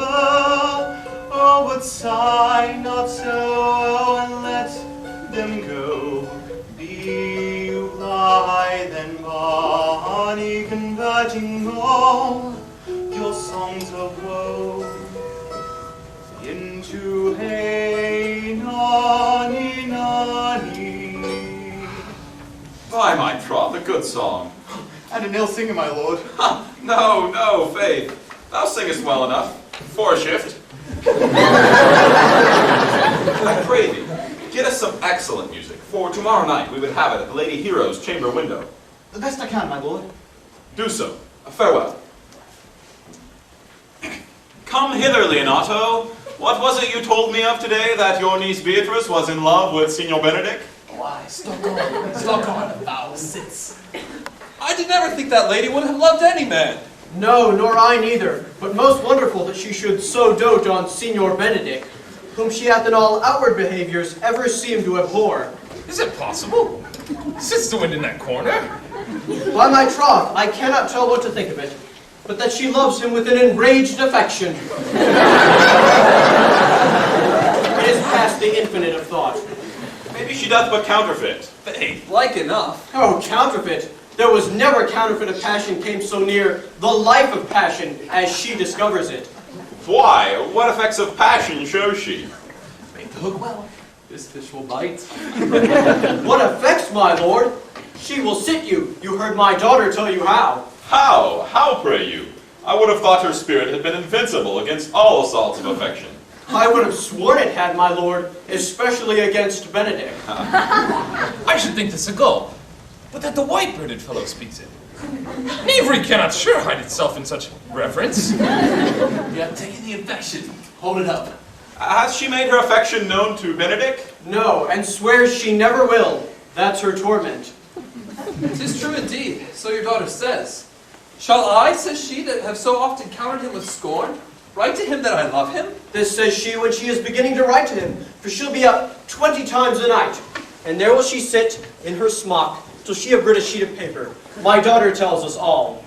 Oh, but sigh not so, and let them go. Be you blithe and bonny, converting all your songs of woe into hey nonny nonny. By my troth, a good song. And an ill singer, my lord. No, no, faith. Thou singest well enough. For a shift. I pray thee, get us some excellent music, for tomorrow night we would have it at the Lady Hero's chamber window. The best I can, my lord. Do so. Farewell. Come hither, Leonato. What was it you told me of today, that your niece Beatrice was in love with Signor Benedict? Why, stuck on, foul sits. I did never think that lady would have loved any man. No, nor I neither, but most wonderful that she should so dote on Signor Benedict, whom she hath in all outward behaviors ever seemed to abhor. Is it possible? Sits the wind in that corner? By my troth, I cannot tell what to think of it, but that she loves him with an enraged affection. It is past the infinite of thought. Maybe she doth but counterfeit. Faith, like enough. Oh, counterfeit! There was never counterfeit of passion came so near the life of passion as she discovers it. Why? What effects of passion shows she? Make the hook well. This fish will bite. What effects, my lord? She will sit you. You heard my daughter tell you how. How? How, pray you? I would have thought her spirit had been invincible against all assaults of affection. I would have sworn it had, my lord, especially against Benedict. I should think this a gull, but that the white-bearded fellow speaks it. Knavery cannot sure hide itself in such reverence. You have taken the affection. Hold it up. Has she made her affection known to Benedict? No, and swears she never will. That's her torment. 'Tis true indeed, so your daughter says. Shall I, says she, that have so often countered him with scorn, write to him that I love him? This says she when she is beginning to write to him, for she'll be up 20 times a night. And there will she sit in her smock till she have writ a sheet of paper. My daughter tells us all.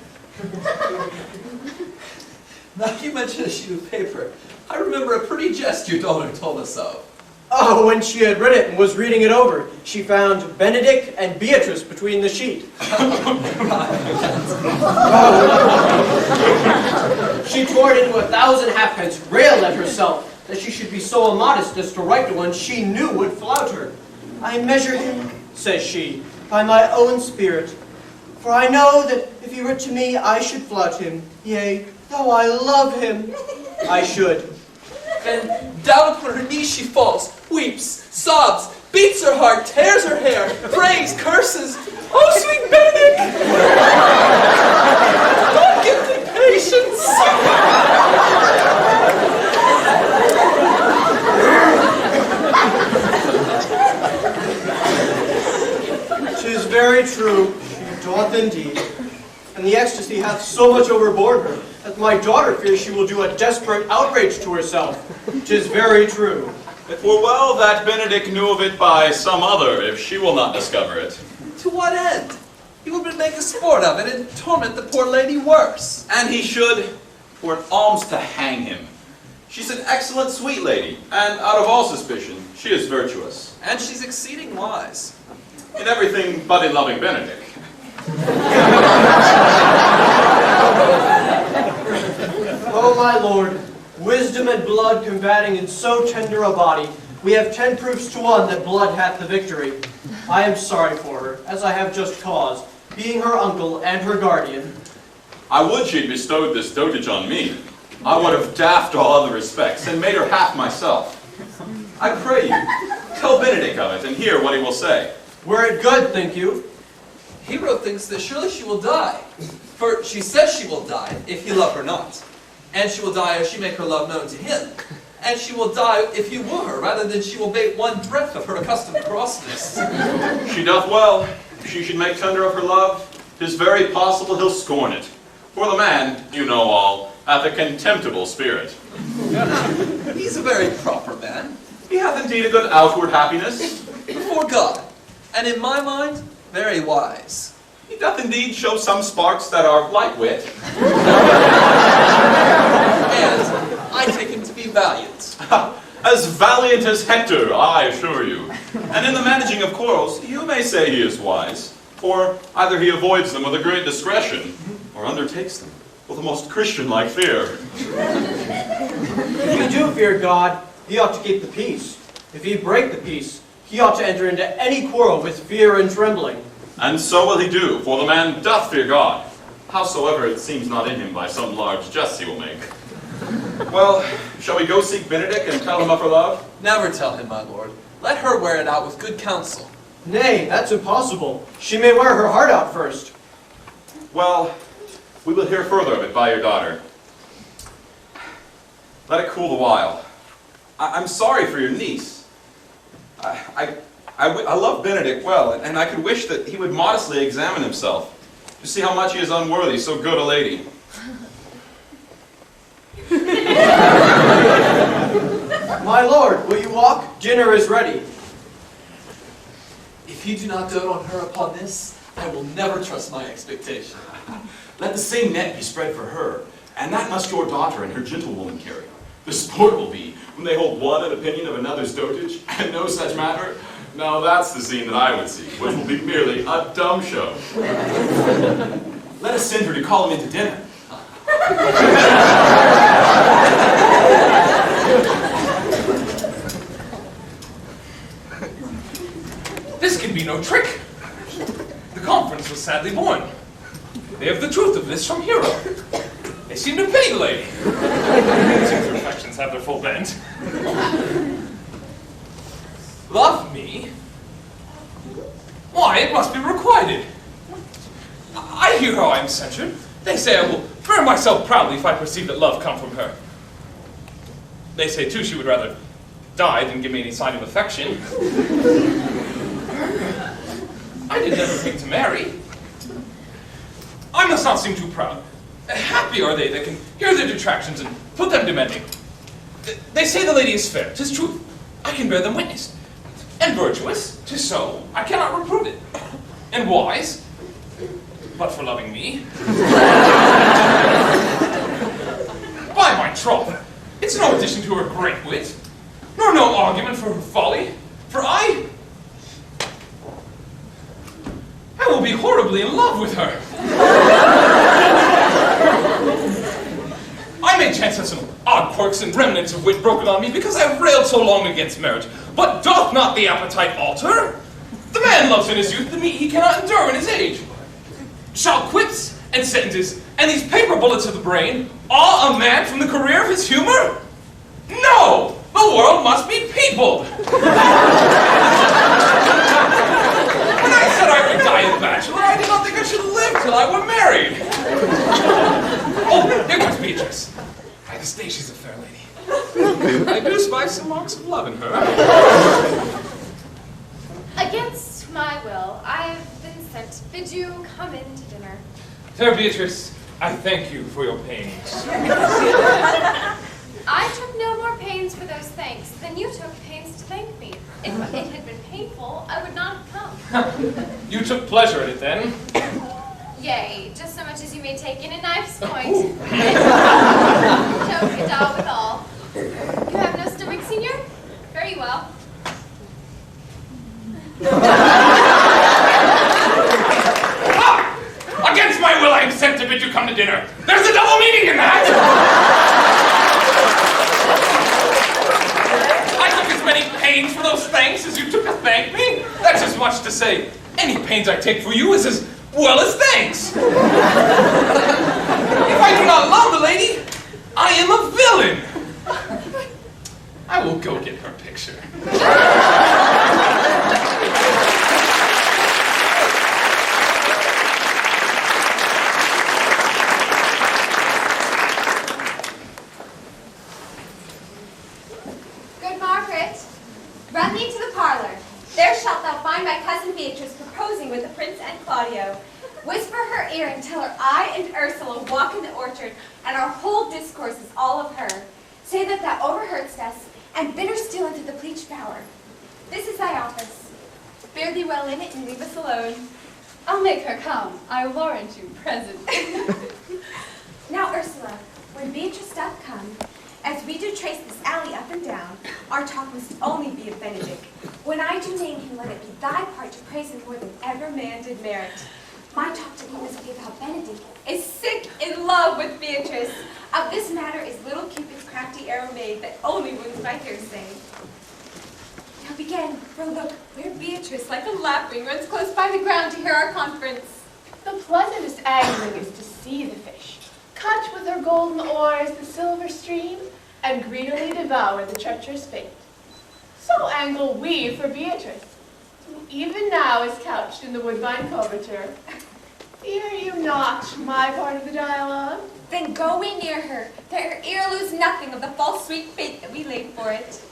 Now you mention a sheet of paper. I remember a pretty jest your daughter told us of. Oh, when she had read it and was reading it over, she found Benedict and Beatrice between the sheet. She tore it into 1,000 halfpence, railed at herself that she should be so immodest as to write to one she knew would flout her. I measure him, says she, by my own spirit, for I know that if he writ to me, I should flout him, yea, though I love him, I should. Then down upon her knees she falls, weeps, sobs, beats her heart, tears her hair, prays, curses. Oh, sweet Benedict! God give thee patience! 'Tis very true, she doth indeed. And the ecstasy hath so much overborne her, that my daughter fears she will do a desperate outrage to herself. 'Tis very true. It were well that Benedict knew of it by some other, if she will not discover it. To what end? He would make a sport of it and torment the poor lady worse. And he should, for an alms to hang him. She's an excellent sweet lady, and out of all suspicion, she is virtuous. And she's exceeding wise. In everything but in loving Benedict. Oh, my lord, wisdom and blood combating in so tender a body, we have 10 proofs to 1 that blood hath the victory. I am sorry for her, as I have just cause, being her uncle and her guardian. I would she'd bestowed this dotage on me. I would have daffed all other respects, and made her half myself. I pray you, tell Benedict of it, and hear what he will say. Were it good, think you? Hero thinks that surely she will die. For she says she will die if he love her not. And she will die if she make her love known to him. And she will die if he woo her, rather than she will bate one breath of her accustomed crossness. She doth well. If she should make tender of her love, 'tis very possible he'll scorn it. For the man, you know all, hath a contemptible spirit. He's a very proper man. He hath indeed a good outward happiness. Before God, and in my mind, very wise. He doth indeed show some sparks that are like wit. And I take him to be valiant. As valiant as Hector, I assure you. And in the managing of quarrels, you may say he is wise. For either he avoids them with a great discretion, or undertakes them with a most Christian-like fear. If he do fear God, he ought to keep the peace. If he break the peace, he ought to enter into any quarrel with fear and trembling. And so will he do, for the man doth fear God, howsoever it seems not in him by some large jests he will make. Well, shall we go seek Benedict and tell him of her love? Never tell him, my lord. Let her wear it out with good counsel. Nay, that's impossible. She may wear her heart out first. Well, we will hear further of it by your daughter. Let it cool the while. I'm sorry for your niece. I love Benedict well, and I could wish that he would modestly examine himself to see how much he is unworthy so good a lady. My lord, will you walk? Dinner is ready. If you do not dote on her upon this, I will never trust my expectation. Let the same net be spread for her, and that must your daughter and her gentlewoman carry. The sport will be when they hold one an opinion of another's dotage, and no such matter. Now that's the scene that I would see, which will be merely a dumb show. Let us send her to call him into dinner. This can be no trick. The conference was sadly born. They have the truth of this from Hero. They seem to pity the lady. Since her affections have their full bent. Love me? Why, it must be requited. I hear how I am censured. They say I will bear myself proudly if I perceive that love come from her. They say, too, she would rather die than give me any sign of affection. I did never think to marry. I must not seem too proud. Happy are they that can hear their detractions and put them to mending. They say the lady is fair, 'tis truth. I can bear them witness. And virtuous, 'tis so, I cannot reprove it. And wise, but for loving me. troth, it's no addition to her great wit, nor no argument for her folly, for I will be horribly in love with her. I may chance have some odd quirks and remnants of wit broken on me because I have railed so long against marriage, but doth not the appetite alter? The man loves in his youth the meat he cannot endure in his age. Shall quips and sentences and these paper bullets of the brain awe a man from the career of his humor? No! The world must be peopled! When I said I would die a bachelor, I did not think I should live till I were married. Oh, there comes Beatrice. By this day she's a fair lady. I do spy some marks of love in her. Against my will, I have been sent to bid you come in to dinner. Fair Beatrice, I thank you for your pains. I took no more pains for those thanks than you took pains to thank me. If it had been painful, I would not have come. You took pleasure in it then? Yea, just so much as you may take in a knife's point. Choke a dog with all. You have no stomach, Senior? Very well. Against my will, I am sent to bid you come to dinner. There's a double meaning in that! I took as many pains for those thanks as you took to thank me. That's as much to say, any pains I take for you is as well as thanks. If I do not love the lady, I am a villain. I will go get her picture. Good Margaret, run thee to the parlor. There shalt thou find my cousin Beatrice proposing with the Prince and Claudio. Whisper her ear and tell her I and Ursula walk in the orchard, and our whole discourse is all of her. Say that thou overheardst us, and bid her steal into the pleached bower. This is thy office. Bear thee well in it, and leave us alone. I'll make her come. I warrant you present. Now, Ursula, when Beatrice doth come, as we do trace this alley up and down, our talk must only be of Benedict. When I do name him, let it be thy part to praise him more than ever man did merit. My talk to him must be of how Benedict is sick in love with Beatrice. Of this matter is little Cupid's crafty arrow made that only wounds my hearsay. Now begin, for look, where Beatrice, like a lapwing, runs close by the ground to hear our conference. The pleasantest angling is to see the fish, catch with her golden oars the silver stream, and greedily devour the treacherous bait. So angle we for Beatrice, who even now is couched in the woodbine coverture. Fear you not my part of the dialogue? Then go we near her, that her ear lose nothing of the false sweet fate that we laid for it.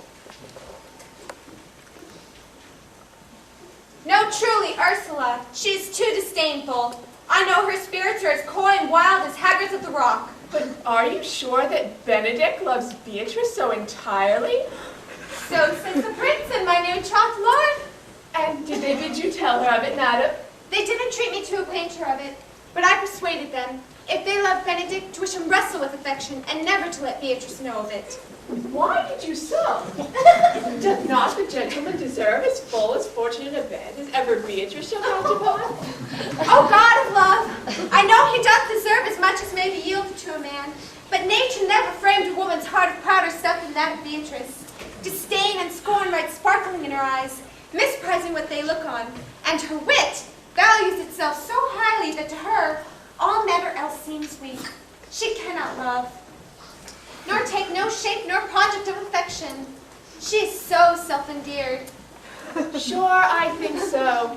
No, truly, Ursula, she is too disdainful. I know her spirits are as coy and wild as haggards of the rock. But are you sure that Benedict loves Beatrice so entirely? So says the prince and my new troth lord. And did they bid you tell her of it, madam? They did entreat me to acquaint her of it, but I persuaded them, if they love Benedict, to wish him wrestle with affection, and never to let Beatrice know of it. Why did you so? Doth not the gentleman deserve as full as fortunate a bed as ever Beatrice shall count upon? Oh, God of love, I know he doth deserve as much as may be yielded to a man, but nature never framed a woman's heart of prouder stuff than that of Beatrice. Disdain and scorn right sparkling in her eyes, misprizing what they look on, and her wit values itself so highly that to her all matter else seems weak. She cannot love, nor take no shape nor project of affection. She is so self-endeared. Sure, I think so.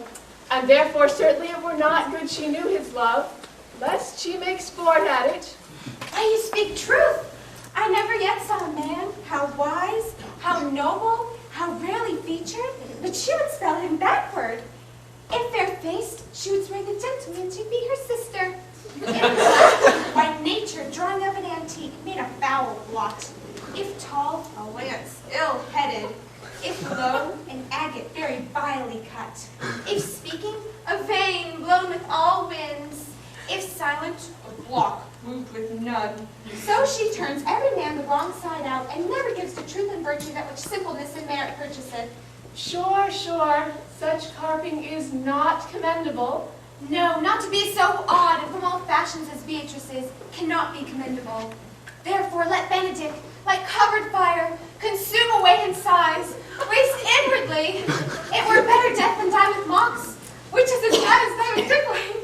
And therefore certainly it were not good she knew his love, lest she make sport at it. Why, you speak truth. I never yet saw a man, how wise, how noble, how rarely featured, but she would spell him backward. If fair-faced, she would swear the gentleman to be her sister. By nature, drawing of an antique, made a foul blot. If tall, a lance, ill-headed. If low, an agate, very vilely cut. If speaking, a vein blown with all winds. If silent, a block, moved with none. So she turns every man the wrong side out, and never gives to truth and virtue that which simpleness and merit purchaseth. Sure, sure, such carping is not commendable. No, not to be so odd and from all fashions as Beatrice's cannot be commendable. Therefore let Benedict, like covered fire, consume away in sighs, waste inwardly. It were better death than die with mocks, which is as bad as that of crippling.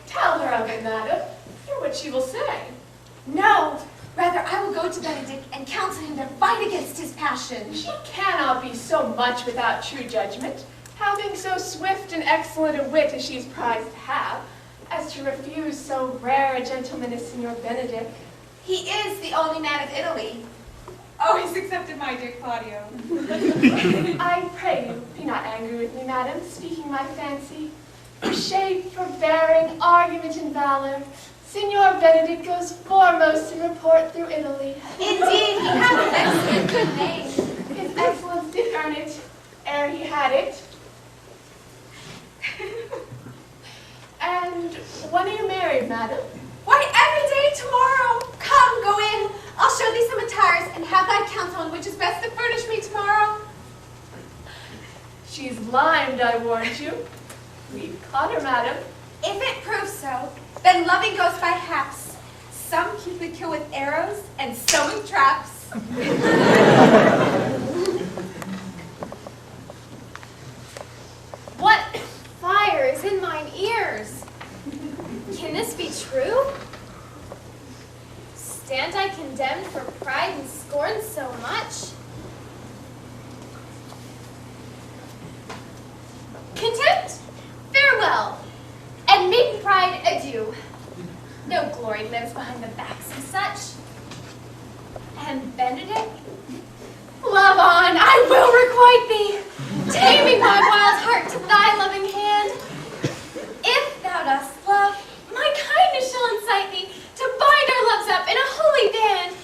Tell her of it, madam. Hear what she will say. No, rather I will go to Benedict and counsel him to fight against his passion. She cannot be so much without true judgment, having so swift and excellent a wit as she is prized to have, as to refuse so rare a gentleman as Signor Benedict. He is the only man of Italy. Always excepted my dear Claudio. I pray you, be not angry with me, madam, speaking my fancy. For shape, for bearing, argument, and valor, Signor Benedict goes foremost in report through Italy. Indeed, he hath an excellent good name. His excellence did earn it, ere he had it. And when are you married, madam? Why, every day tomorrow. Come, go in. I'll show thee some attires, and have thy counsel on which is best to furnish me tomorrow. She's limed, I warrant you. We've caught her, madam. If it proves so, then loving goes by haps. Some Cupid kill with arrows, and some with traps. What fire is in mine ears? Can this be true? Stand I condemned for pride and scorn so much? Contempt? Farewell. And maiden pride, adieu. No glory lives behind the backs of such. And Benedict? Love on, I will requite thee, taming my wild heart to thy loving hand. If thou dost love, my kindness shall incite thee to bind our loves up in a holy band.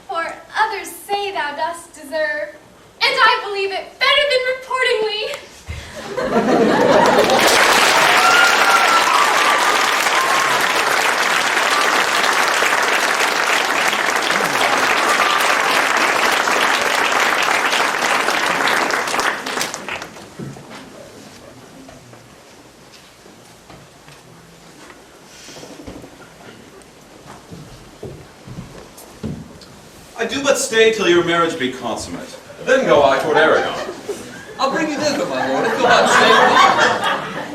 For others say thou dost deserve, and I believe it better than reportingly. I do but stay till your marriage be consummate. Then go I toward Aragon. I'll bring you thither, my lord, if you'll not stay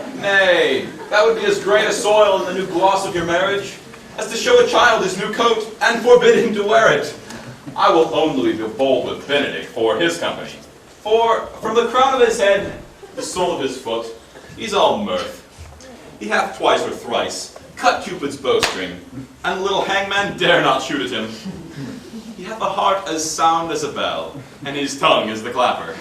with me. Nay, that would be as great a soil in the new gloss of your marriage as to show a child his new coat and forbid him to wear it. I will only be bold with Benedict for his company. For from the crown of his head, the sole of his foot, he's all mirth. He hath twice or thrice cut Cupid's bowstring, and the little hangman dare not shoot at him. He hath a heart as sound as a bell, and his tongue is the clapper.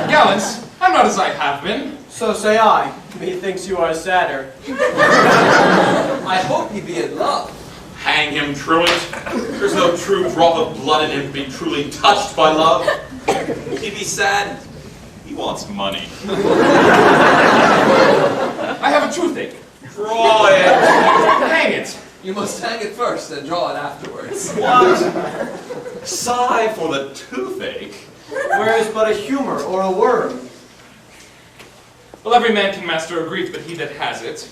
Gallants, I'm not as I have been. So say I. Methinks you are sadder. I hope ye be in love. Hang him, truant. There's no true drop of blood in him be truly touched by love. If he be sad, he wants money. I have a toothache. Draw it. Hang it. You must hang it first, then draw it afterwards. What? Sigh for the toothache? Where is but a humor or a worm? Well, every man can master a grief, but he that has it.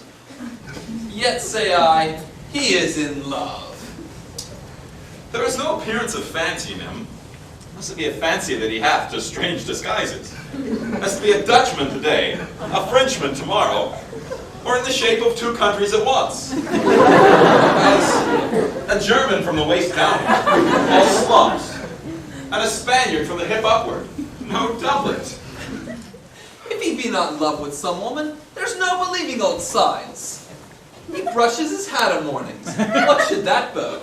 Yet say I, he is in love. There is no appearance of fancy in him. Must it be a fancy that he hath to strange disguises? Must it be a Dutchman today, a Frenchman tomorrow, or in the shape of two countries at once? As a German from the waist down, all slumps, and a Spaniard from the hip upward, no doublet. If he be not in love with some woman, there's no believing old signs. He brushes his hat o' mornings. What should that bode?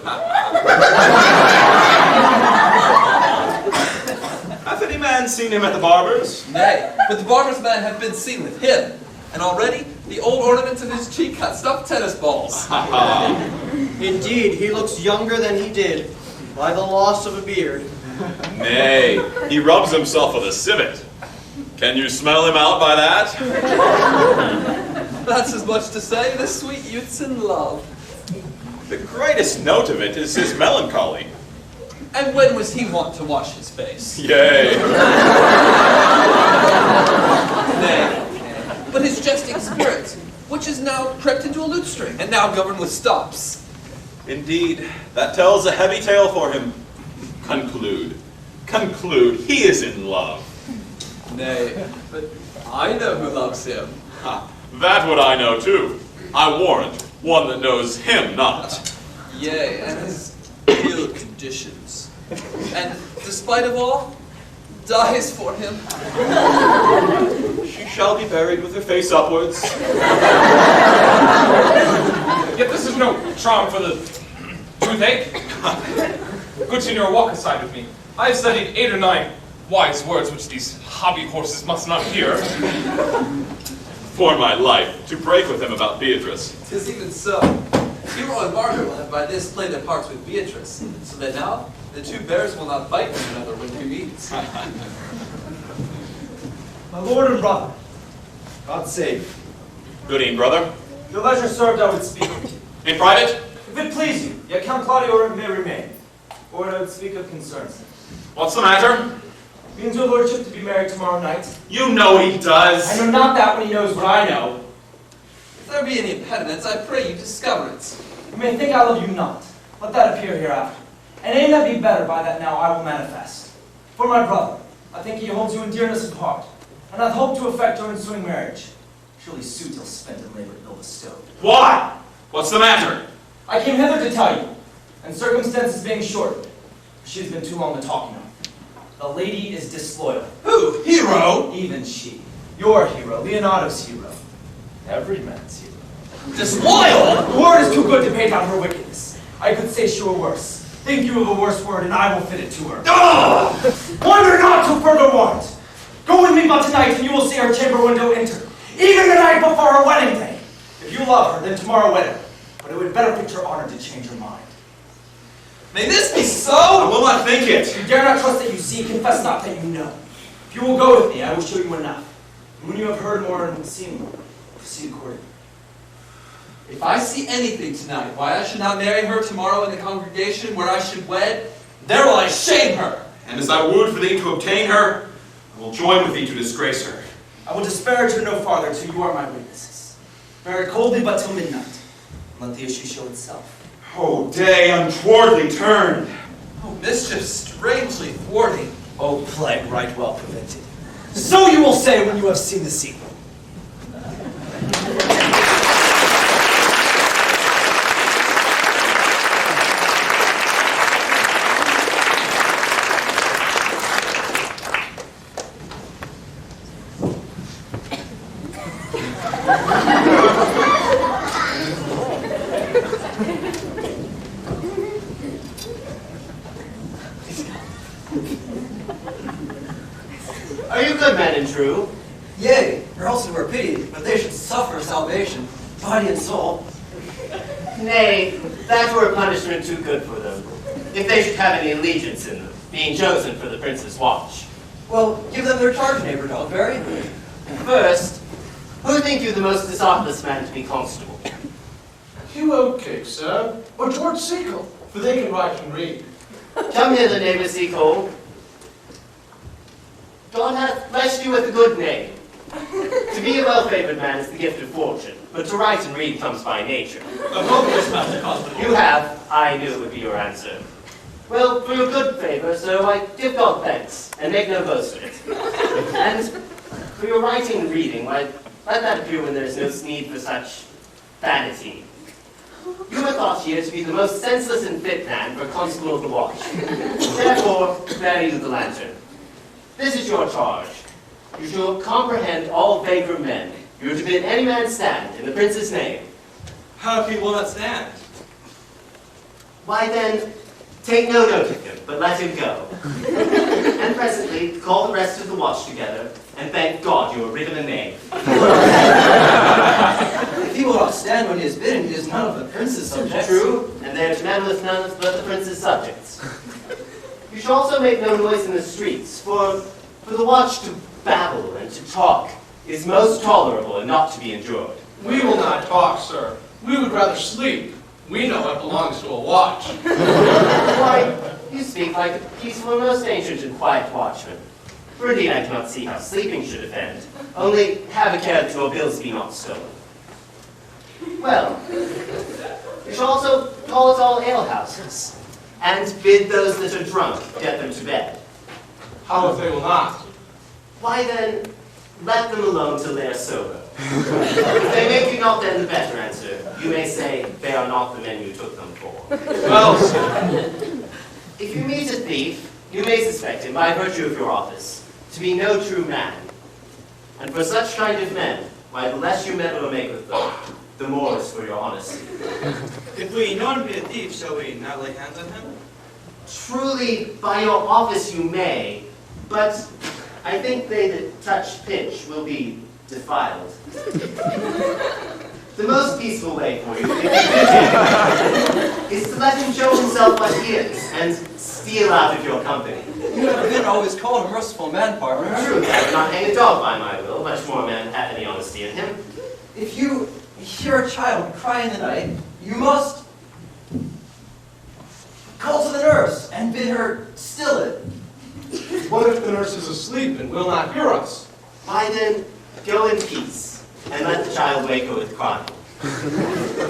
Hath any man seen him at the barber's? Nay, but the barber's man have been seen with him, and already the old ornaments of his cheek have stuffed tennis balls. Indeed, he looks younger than he did, by the loss of a beard. Nay, he rubs himself with a civet. Can you smell him out by that? That's as much to say the sweet youth's in love. The greatest note of it is his melancholy. And when was he wont to wash his face? Yea. Nay, but his jesting spirit, which is now crept into a lute string, and now governed with stops. Indeed, that tells a heavy tale for him. Conclude. Conclude. He is in love. Nay, but I know who loves him. Ha, that would I know too. I warrant, one that knows him not. Yea, and his ill conditions. And despite of all, dies for him. She shall be buried with her face upwards. Yet this is no charm for the toothache. Good Signor, walk aside with me. I have studied 8 or 9 wise words which these hobby horses must not hear. For my life, to break with him about Beatrice. 'Tis even so. Hero and Margaret will have by this played their parts with Beatrice, so that now the two bears will not bite one another when we meet. My lord and brother, God save. Good evening, brother. Your leisure served, I would speak. In private? If it please you, yet Count Claudio may remain, or I would speak of concerns. What's the matter? Means your lordship to be married tomorrow night? You know he does. I know not that when he knows what I know. If there be any impediments, I pray you discover it. You may think I love you not. Let that appear hereafter. And aim that be better by that now I will manifest. For my brother, I think he holds you in dearness of heart, and I hope to effect your ensuing marriage. Surely suit he'll spend in labor ill bestowed. Why? What's the matter? I came hither to tell you, and circumstances being shortened, she has been too long the talking of. The lady is disloyal. Who? Hero? Even she. Your hero, Leonardo's hero. Every man's hero. Disloyal? The word is too good to pay down her wickedness. I could say she were worse. Think you of a worse word, and I will fit it to her. Wonder not till further warrant. Go with me but tonight, and you will see her chamber window enter, even the night before her wedding day. If you love her, then tomorrow wed her. But it would better fit your honor to change her mind. May this be so? I will not think it. You dare not trust that you see, confess not that you know. If you will go with me, I will show you enough. And when you have heard more and seen more, proceed accordingly. If I see anything tonight, why I should not marry her tomorrow in the congregation where I should wed, there will I shame her. And as I wooed for thee to obtain her, I will join with thee to disgrace her. I will disparage her no farther till you are my witnesses. Bear it coldly but till midnight. Let the issue show itself. Oh, day untowardly turned. Oh, mischief strangely thwarting. Oh, plague right well prevented. So you will say when you have seen the sequel. Are you good men and true? Yea, or else it were pity, but they should suffer salvation, body and soul. Nay, that were a punishment too good for them, if they should have any allegiance in them, being chosen for the prince's watch. Well, give them their charge, neighbor Dogberry. First, who think you the most dishonest man to be constable? You won't kick, sir, or George Seacle, for they can write and read. Come hither, neighbor Seacole. God hath blessed you with a good name. To be a well-favored man is the gift of fortune, but to write and read comes by nature. Master Constable. You have, I knew would be your answer. Well, for your good favor, so I give God thanks, and make no boast of it. And for your writing and reading, why, let that appear when there is no need for such vanity. You are thought here to be the most senseless and fit man for constable of the watch. Therefore, bear you the lantern. This is your charge. You shall comprehend all vagrant men. You are to bid any man stand in the prince's name. How if he will not stand? Why then, take no note of him, but let him go. And presently, call the rest of the watch together, and thank God you are rid of a knave. If he will not stand when he is bidden, he is none of the prince's subjects. True, and they are to meddle with none but the prince's subjects. You should also make no noise in the streets, for the watch to babble and to talk is most tolerable and not to be endured. We will not talk, sir. We would rather sleep. We know it belongs to a watch. Why, you speak like a peaceful, most ancient and quiet watchman. For indeed I cannot see how sleeping should offend. Only have a care that your bills be not stolen. Well, you shall also call it all alehouses, and bid those that are drunk get them to bed. How if they will not? Why then, let them alone till they are sober. If they make you not then the better answer, you may say they are not the men you took them for. Well, sir. If you meet a thief, you may suspect him, by virtue of your office, to be no true man. And for such kind of men, why, the less you meddle or make with them, the more is for your honesty. If we know him to be a thief, shall we not lay hands on him? Truly, by your office you may, but I think they that touch pitch will be defiled. The most peaceful way for you, if you do, is to let him show himself what he is, and steal out of your company. You never did always call him a merciful man, partner. True, I would not hang a dog by my will, much more man have any honesty in him. If you hear a child cry in the night, you must call to the nurse and bid her still it. What if the nurse is asleep and will not hear us? Why then, go in peace, and let the child wake her with crying.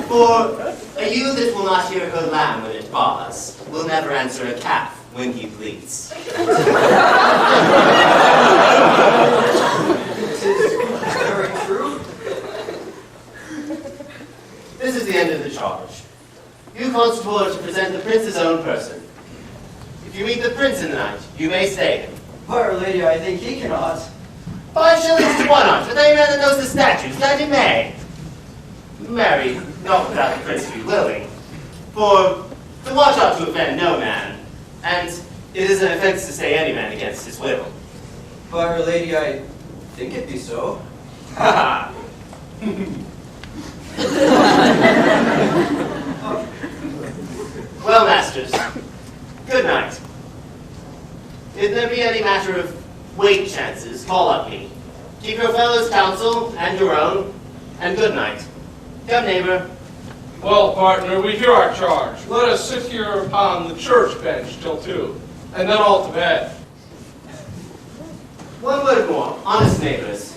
For a ewe that will not hear her lamb when it baas will never answer a calf when he bleats. Very true. This is the end of the charge. You, constable, are to present the prince's own person. If you meet the prince in the night, you may stay him. Our lady, I think he cannot. 5 shillings to 1 ounce, with any man that knows the statutes, that he may. Marry, not without the prince be willing. For the watch ought to offend no man, and it is an offense to stay any man against his will. By Our Lady, I think it be so. Ha ha! Well, masters, good night. If there be any matter of weight chances, call up me. Keep your fellows' counsel and your own, and good night. Come, neighbor. Well, partner, we hear our charge. Let us sit here upon the church bench till 2, and then all to bed. One word more, honest neighbors.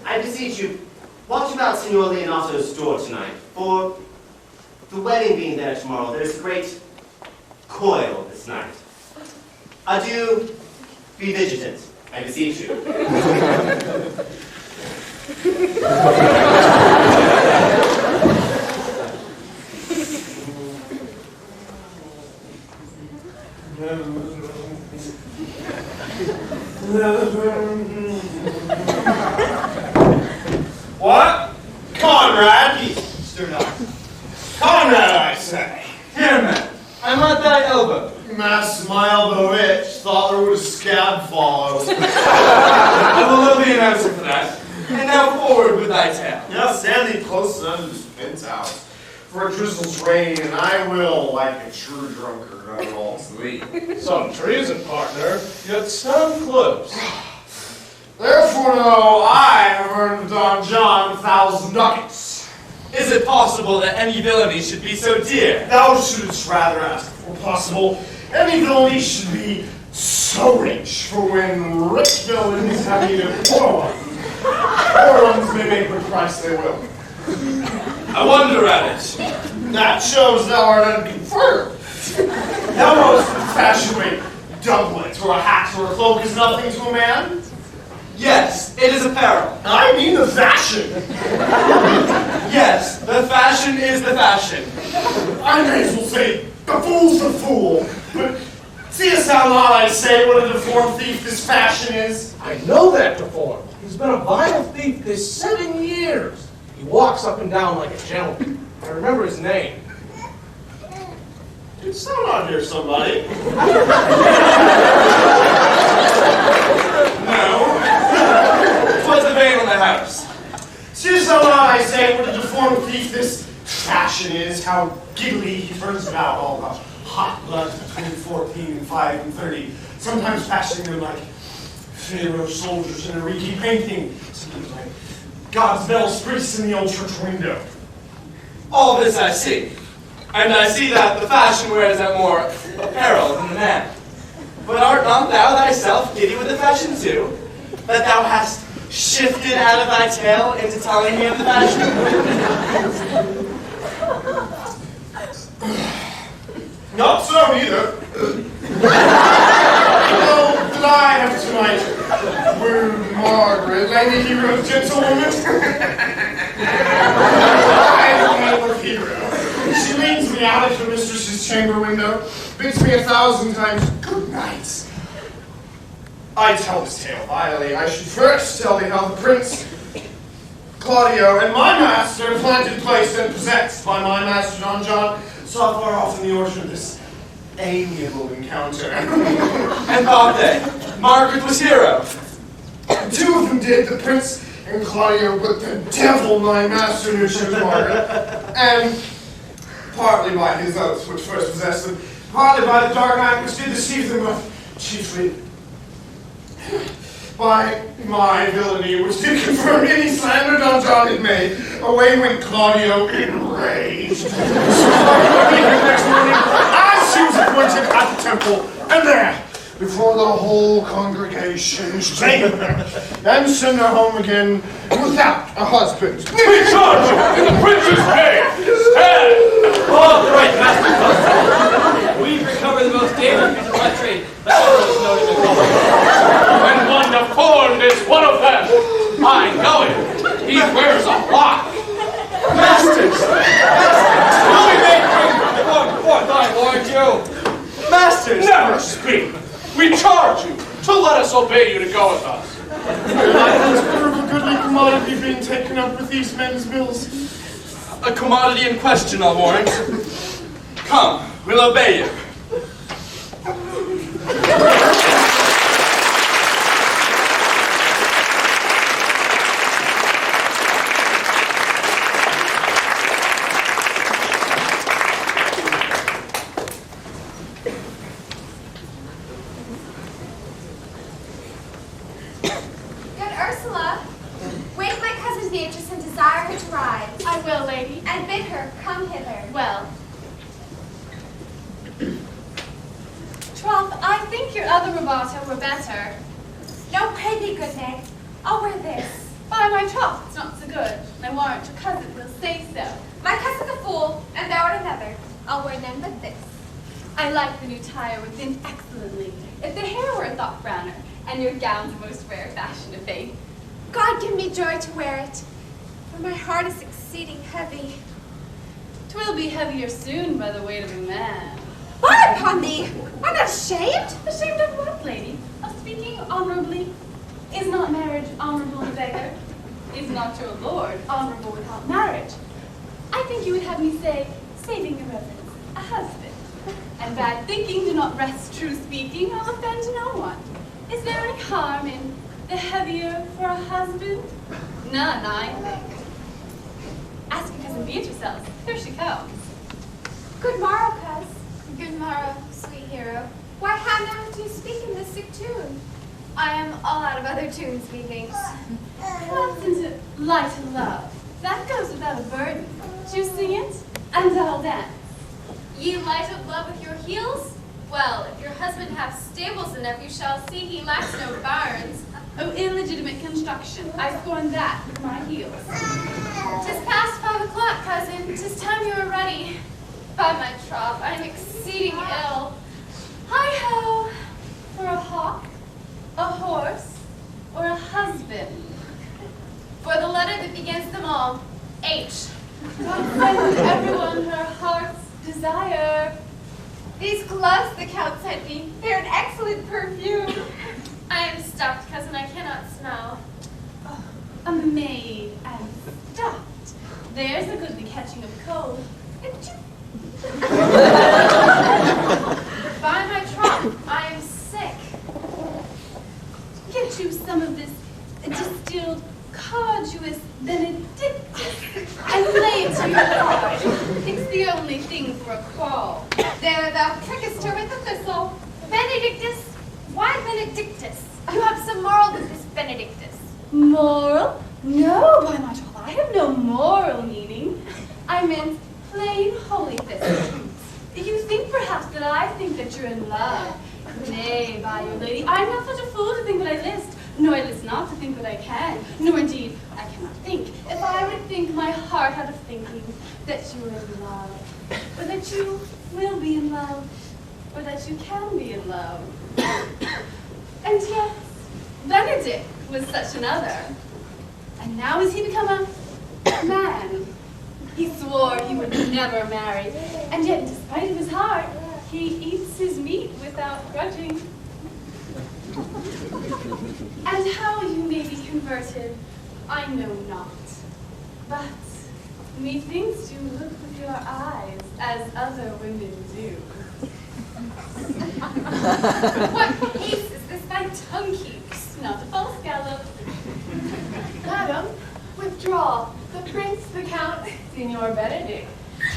I beseech you, watch about Signor Leonato's door tonight, for the wedding being there tomorrow, there's a great coil this night. Adieu, be vigilant, I beseech you. What? Conrad! Stir not. Conrad, I say. Here, man. I'm at thy elbow. Mass, my elbow itch. Thought there was a scab follow. I will love thee an answer for that. And now forward with thy tale. Now stand thee close unto this penthouse. For it drizzles rain, and I will, like a true drunkard, utter all to thee. Some treason, partner, yet stand close. Therefore, know I have earned Don John 1,000 ducats. Is it possible that any villainy should be so dear? Thou shouldst rather ask, for possible, any villainy should be so rich, for when rich villains have need of poor ones may make what price they will. I wonder at it. That shows thou art unconfirmed. Thou knowest that fashionable doublets or a hat or a cloak is nothing to a man? Yes, it is apparel. I mean the fashion. Yes, the fashion is the fashion. I may as well say, the fool's the fool. But seest thou not, I say, what a deformed thief this fashion is? I know that deformed. He's been a vile thief this 7 years. He walks up and down like a gentleman. I remember his name. Didst thou not hear somebody? No. 'Twas the veil in the house. Seest thou not, I say, what a deformed thief this fashion is? How giggly he turns about all the hot blood between 14 and 5 and 30. Sometimes fashioning them like Pharaoh soldiers in a reeky painting. Sometimes like God's bells screech in the old church window. All this I see. And I see that the fashion wears out more apparel than the man. But art not thou thyself giddy with the fashion too? That thou hast shifted out of thy tale into telling me of the fashion? Not so either. Oh, did I have tonight? Rude Margaret, Lady Hero, gentlewoman. I am of Hero. She leads me out of her mistress's chamber window, bids me 1,000 times good night. I tell this tale vilely. I should first tell thee how the Prince Claudio and my master, planted, placed, and possessed by my master Don John, saw far off in the ocean this amiable encounter. And thought they, Margaret was hero. 2 of them did, the Prince and Claudio, but the devil my master knew she was Margaret. And partly by his oaths which first possessed them, partly by the dark night which did deceive them, but chiefly by my villainy which did confirm any slander Don John had made. Away went Claudio enraged. So I meet her next morning as she was appointed at the temple, and there, before the whole congregation, shame her, and send her home again without a husband. We charge you in the prince's name! Stand! All right, Master Constable. We've recovered the most dangerous piece of lettering that ever was known in the world. And one of corn is one of them! I know him! He wears a lock! Masters! Will we make bring forth, I warn you! Masters! Never speak! We charge you to let us obey you to go with us. I once prove a goodly commodity being taken up with these men's bills. A commodity in question, I'll warrant. Come, we'll obey you. Good Ursula, wake my cousin Beatrice and desire her to ride. I will, lady. And bid her come hither. Well. Troupe, I think your other rubato were better. No, pray thee, good Meg. I'll wear this. By my troth, it's not so good. I warrant your cousin will say so. My cousin's a fool, and thou art another. I'll wear none but this. I like the new tire within excellently. If the hair were a thought browner, and your gown's a most rare fashion of faith. God give me joy to wear it, for my heart is exceeding heavy. 'Twill be heavier soon by the weight of a man. Fie upon thee! Art not ashamed? Ashamed of what, lady? Of speaking honorably? Is not marriage honorable to beggar? Is not your lord honorable without marriage? I think you would have me say, saving your reverence, a husband. And bad thinking do not rest true speaking, I'll offend no one. Is there any harm in the heavier for a husband? None, I think. Ask your cousin Beatrice else. Here she comes. Good morrow, coz. Good morrow, sweet hero. Why how now do you speak in this sick tune? I am all out of other tunes, methinks. Perhaps into light and love. That goes without a burden. Do you sing it? And I'll dance. Ye light of love with your heels? Well, if your husband have stables enough, you shall see he lacks no barns. Oh, illegitimate construction. I scorn that with my heels. 'Tis past 5 o'clock, cousin. 'Tis time you were ready. By my troth, I am exceeding ill. Hi-ho! For a hawk, a horse, or a husband? For the letter that begins them all, H. God send everyone her heart's desire. These gloves the Count sent me, They're an excellent perfume. I am stuffed, cousin, I cannot smell. Oh, a maid and stuffed. There's a goodly catching of cold. By my troth, I am sick. Get you some of this distilled carduous benedictus and lay it to your heart. It's the only thing for a quarrel. There thou trickest her with a thistle. Benedictus? Why Benedictus? You have some moral with this Benedictus. Moral? No, by my troth, I have no moral meaning. I meant plain holy physics. You think perhaps that I think that you're in love. Nay, by your lady, I'm not such a fool to think what I list, nor I list not to think what I can, nor indeed I cannot think. If I would think my heart out of thinking that you are in love, or that you will be in love, or that you can be in love. And yes, Benedict was such another. And now has he become a man? He swore he would never marry, and yet, in spite of his heart, he eats his meat without grudging. And how you may be converted, I know not. But methinks you look with your eyes as other women do. What pace is this my tongue keeps? Not a false gallop. Madam, withdraw. The prince, the count, Signor Benedict,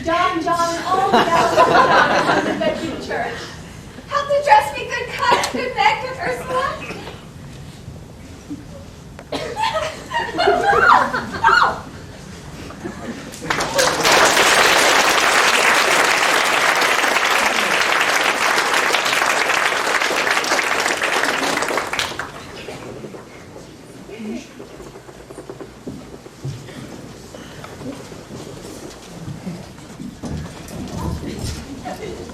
John, and all the gallants of the Bedford Church. Help the dress be good cut, good neck, good Ursula.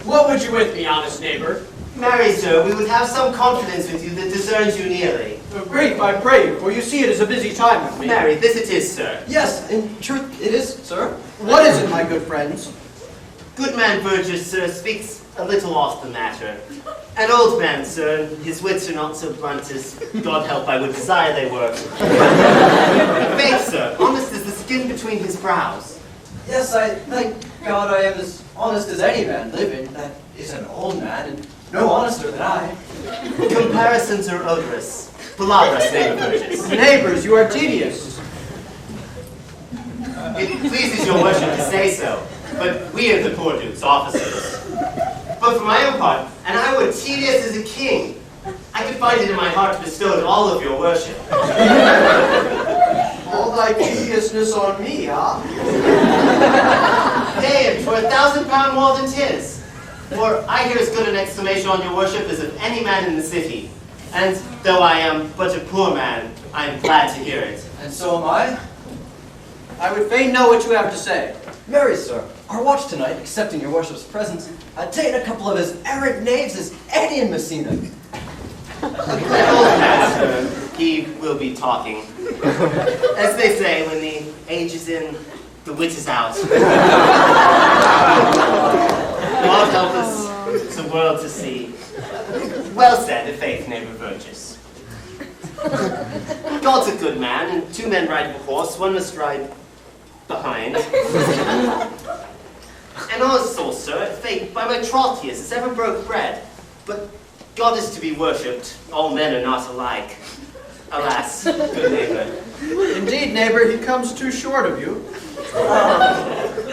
What would you with me, honest neighbor? Marry, sir, we would have some confidence with you that discerns you nearly. Great, I pray you, for you see it is a busy time with me. Marry, this it is, sir. Yes, in truth it is, sir. What is it, my good friends? Good man Burgess, sir, speaks a little off the matter. An old man, sir, and his wits are not so blunt as, God help, I would desire they were. Faith, sir, honest as the skin between his brows. Yes, I thank God I am as honest as any man living. That is an old man, and no honester than I. Comparisons are odorous. Palabras, neighbor Burgess. Neighbors, you are tedious. It pleases your worship to say so, but we are the poor duke's officers. But for my own part, and I were tedious as a king, I could find it in my heart to bestow all of your worship. All thy tediousness on me, huh? Pay him for £1,000 more than 'tis. For I hear as good an exclamation on your worship as of any man in the city. And though I am but a poor man, I am glad to hear it. And so am I. I would fain know what you have to say. Marry, sir, our watch tonight, accepting your worship's presence, had taken a couple of as errant knaves as any in Messina. That old man, sir, he will be talking. As they say, when the age is in, the wit is out. God help us, it's a world to see. Well said, faith, neighbor Burgess. God's a good man, and two men ride a horse, one must ride behind. And honest soul, sir, faith, by my troth he is, as ever broke bread. But God is to be worshipped, all men are not alike. Alas, good neighbor. Indeed, neighbor, he comes too short of you.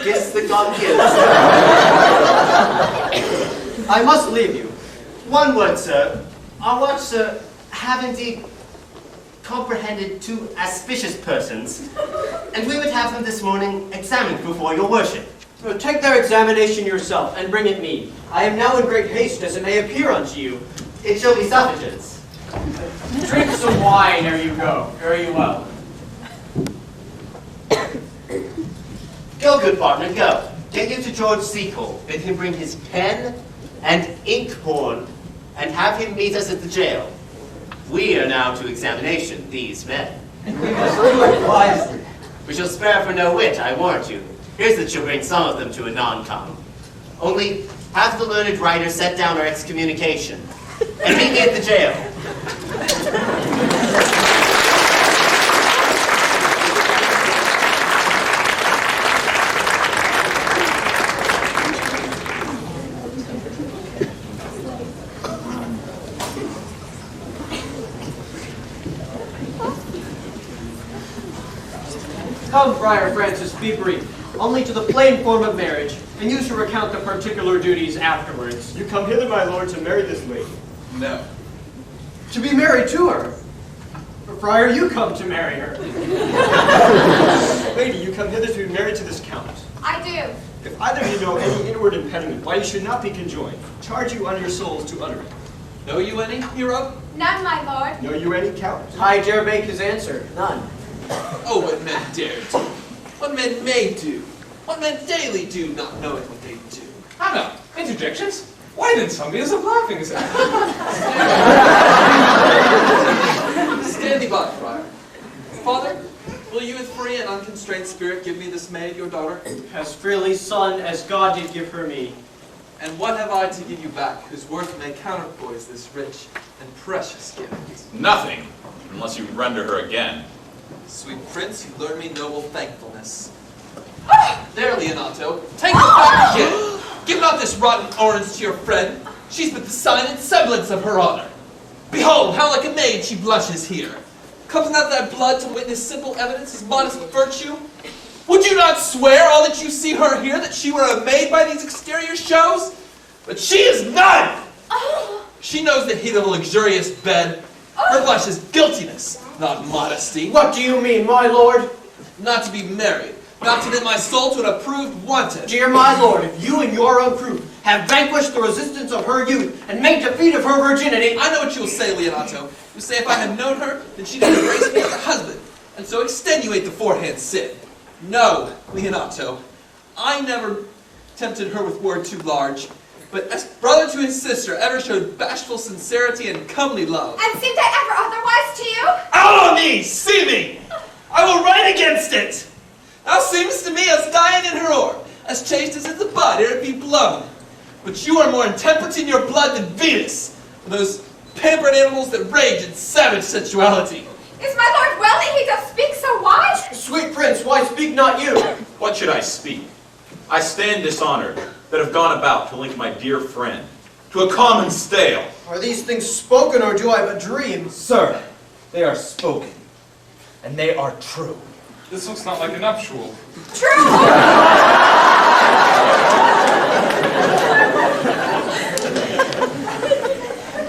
Gifts that God gives. I must leave you. One word, sir. Our watch, sir, have indeed comprehended two auspicious persons, and we would have them this morning examined before your worship. So take their examination yourself, and bring it me. I am now in great haste, as it may appear unto you. It shall be sufficient. Drink some wine ere you go. Very well. Go, good partner, go. Get you to George Seacole. Bid him bring his pen and inkhorn, and have him meet us at the jail. We are now to examination, these men. And we must do it wisely. We shall spare for no wit, I warrant you. Here's that you'll bring some of them to a non-com. Only have the learned writer set down our excommunication, and meet me at the jail. Come, Friar Francis, be brief. Only to the plain form of marriage, and you shall recount the particular duties afterwards. You come hither, my lord, to marry this lady. No. To be married to her? Friar, you come to marry her. Lady, you come hither to be married to this count. I do. If either of you know any inward impediment why you should not be conjoined, charge you on your souls to utter it. Know you any, hero? None, my lord. Know you any, count? I dare make his answer. None. Oh, what men dare do. What men may do. What men daily do, not knowing what they do. I know. Interjections? Why didn't somebody stop laughing? Standing by, friar. Father, will you with free and unconstrained spirit give me this maid, your daughter? As freely, son, as God did give her me. And what have I to give you back whose worth may counterpoise this rich and precious gift? Nothing, unless you render her again. Sweet prince, you learn me noble thankfulness. There, Leonato, take her back again. Give not this rotten orange to your friend. She's but the sign and semblance of her honor. Behold, how like a maid she blushes here. Comes not thy blood to witness simple evidence as modest virtue? Would you not swear, all that you see her here, that she were a maid by these exterior shows? But she is none! She knows the heat of a luxurious bed. Her blush is guiltiness, not modesty. What do you mean, my lord? Not to be married. Not to knit my soul to an approved wanton. Dear my lord, if you in your own proof have vanquished the resistance of her youth and made defeat of her virginity... I know what you will say, Leonato. You say if I had known her, then she'd have embraced me as a husband, and so extenuate the forehand sin. No, Leonato, I never tempted her with word too large, but as brother to his sister ever showed bashful sincerity and comely love. And seemed I ever otherwise to you? Out on me! See me! I will write against it! Thou seemest to me as dying in her orb, as chaste as is the bud ere it be blown. But you are more intemperate in your blood than Venus, those pampered animals that rage in savage sensuality. Is my lord well that he doth speak so wise? Sweet prince, why speak not you? What should I speak? I stand dishonored that have gone about to link my dear friend to a common stale. Are these things spoken, or do I but dream? Sir, they are spoken, and they are true. This looks not like a nuptial. True!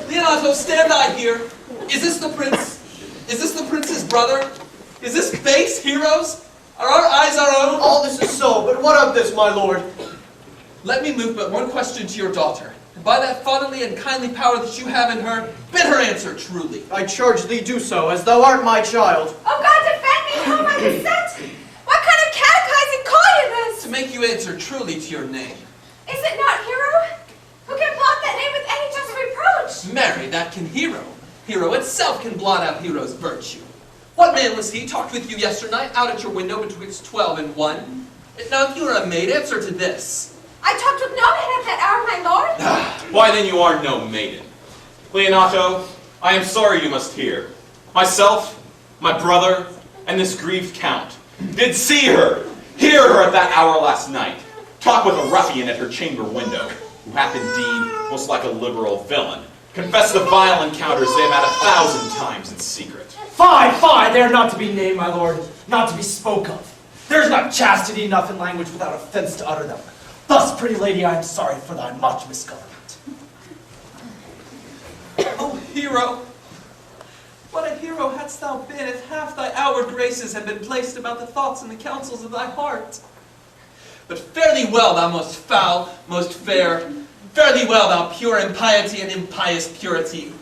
Leonato, stand I here. Is this the prince? Is this the prince's brother? Is this face, heroes? Are our eyes our own? All this is so, but what of this, my lord? Let me move but one question to your daughter. And by that fatherly and kindly power that you have in her, bid her answer truly. I charge thee do so, as thou art my child. Oh God, defend me, whom I consent! What kind of catechizing call you this? To make you answer truly to your name. Is it not Hero? Who can blot that name with any just reproach? Marry, that can Hero. Hero itself can blot out Hero's virtue. What man was he talked with you yesternight out at your window betwixt 12 and 1? Now if you are a maid, answer to this. I talked with no man at that hour, my lord. Why then you are no maiden. Leonato, I am sorry you must hear. Myself, my brother, and this grieved count did see her, hear her at that hour last night, talk with a ruffian at her chamber window, who hath indeed, most like a liberal villain, confessed the vile encounters they have had 1,000 times in secret. Fie, fie, they are not to be named, my lord, not to be spoke of. There is not chastity enough in language without offense to utter them. Thus, pretty lady, I am sorry for thy much misgovernment. Oh, Hero! What a hero hadst thou been if half thy outward graces had been placed about the thoughts and the counsels of thy heart. But fare thee well, thou most foul, most fair. Fare thee well, thou pure impiety and impious purity.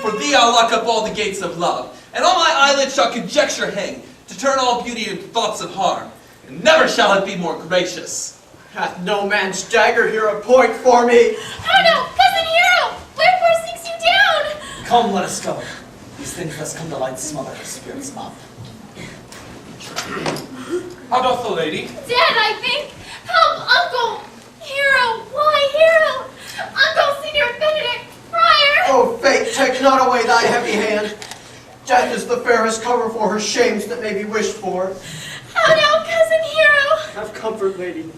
For thee I'll lock up all the gates of love, and all my eyelids shall conjecture hang, to turn all beauty into thoughts of harm, and never shall it be more gracious. Hath no man's dagger here a point for me? Oh no, cousin Hero! Wherefore sinks you down? Come, let us go. These things must come to light, smother her spirits up. How doth the lady? Dead, I think. Help, Uncle! Hero! Why, Hero! Uncle Senior Benedict! Friar! Oh, fate, take not away thy heavy hand. Death is the fairest cover for her shames that may be wished for. How now, cousin Hero? Have comfort, lady.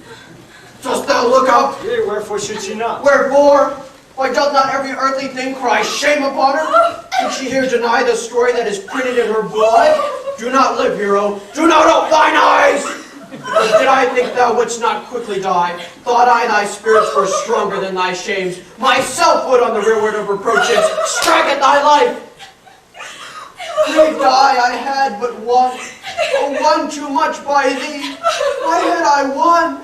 Dost thou look up? Yea, wherefore should she not? Wherefore? Why doth not every earthly thing cry shame upon her? Did she here deny the story that is printed in her blood? Do not live, hero. Do not open thine eyes! Did I think thou wouldst not quickly die? Thought I thy spirits were stronger than thy shames. Myself would on the rearward of reproaches strike at thy life. May die, I had but one. Oh, one too much by thee. Why had I one?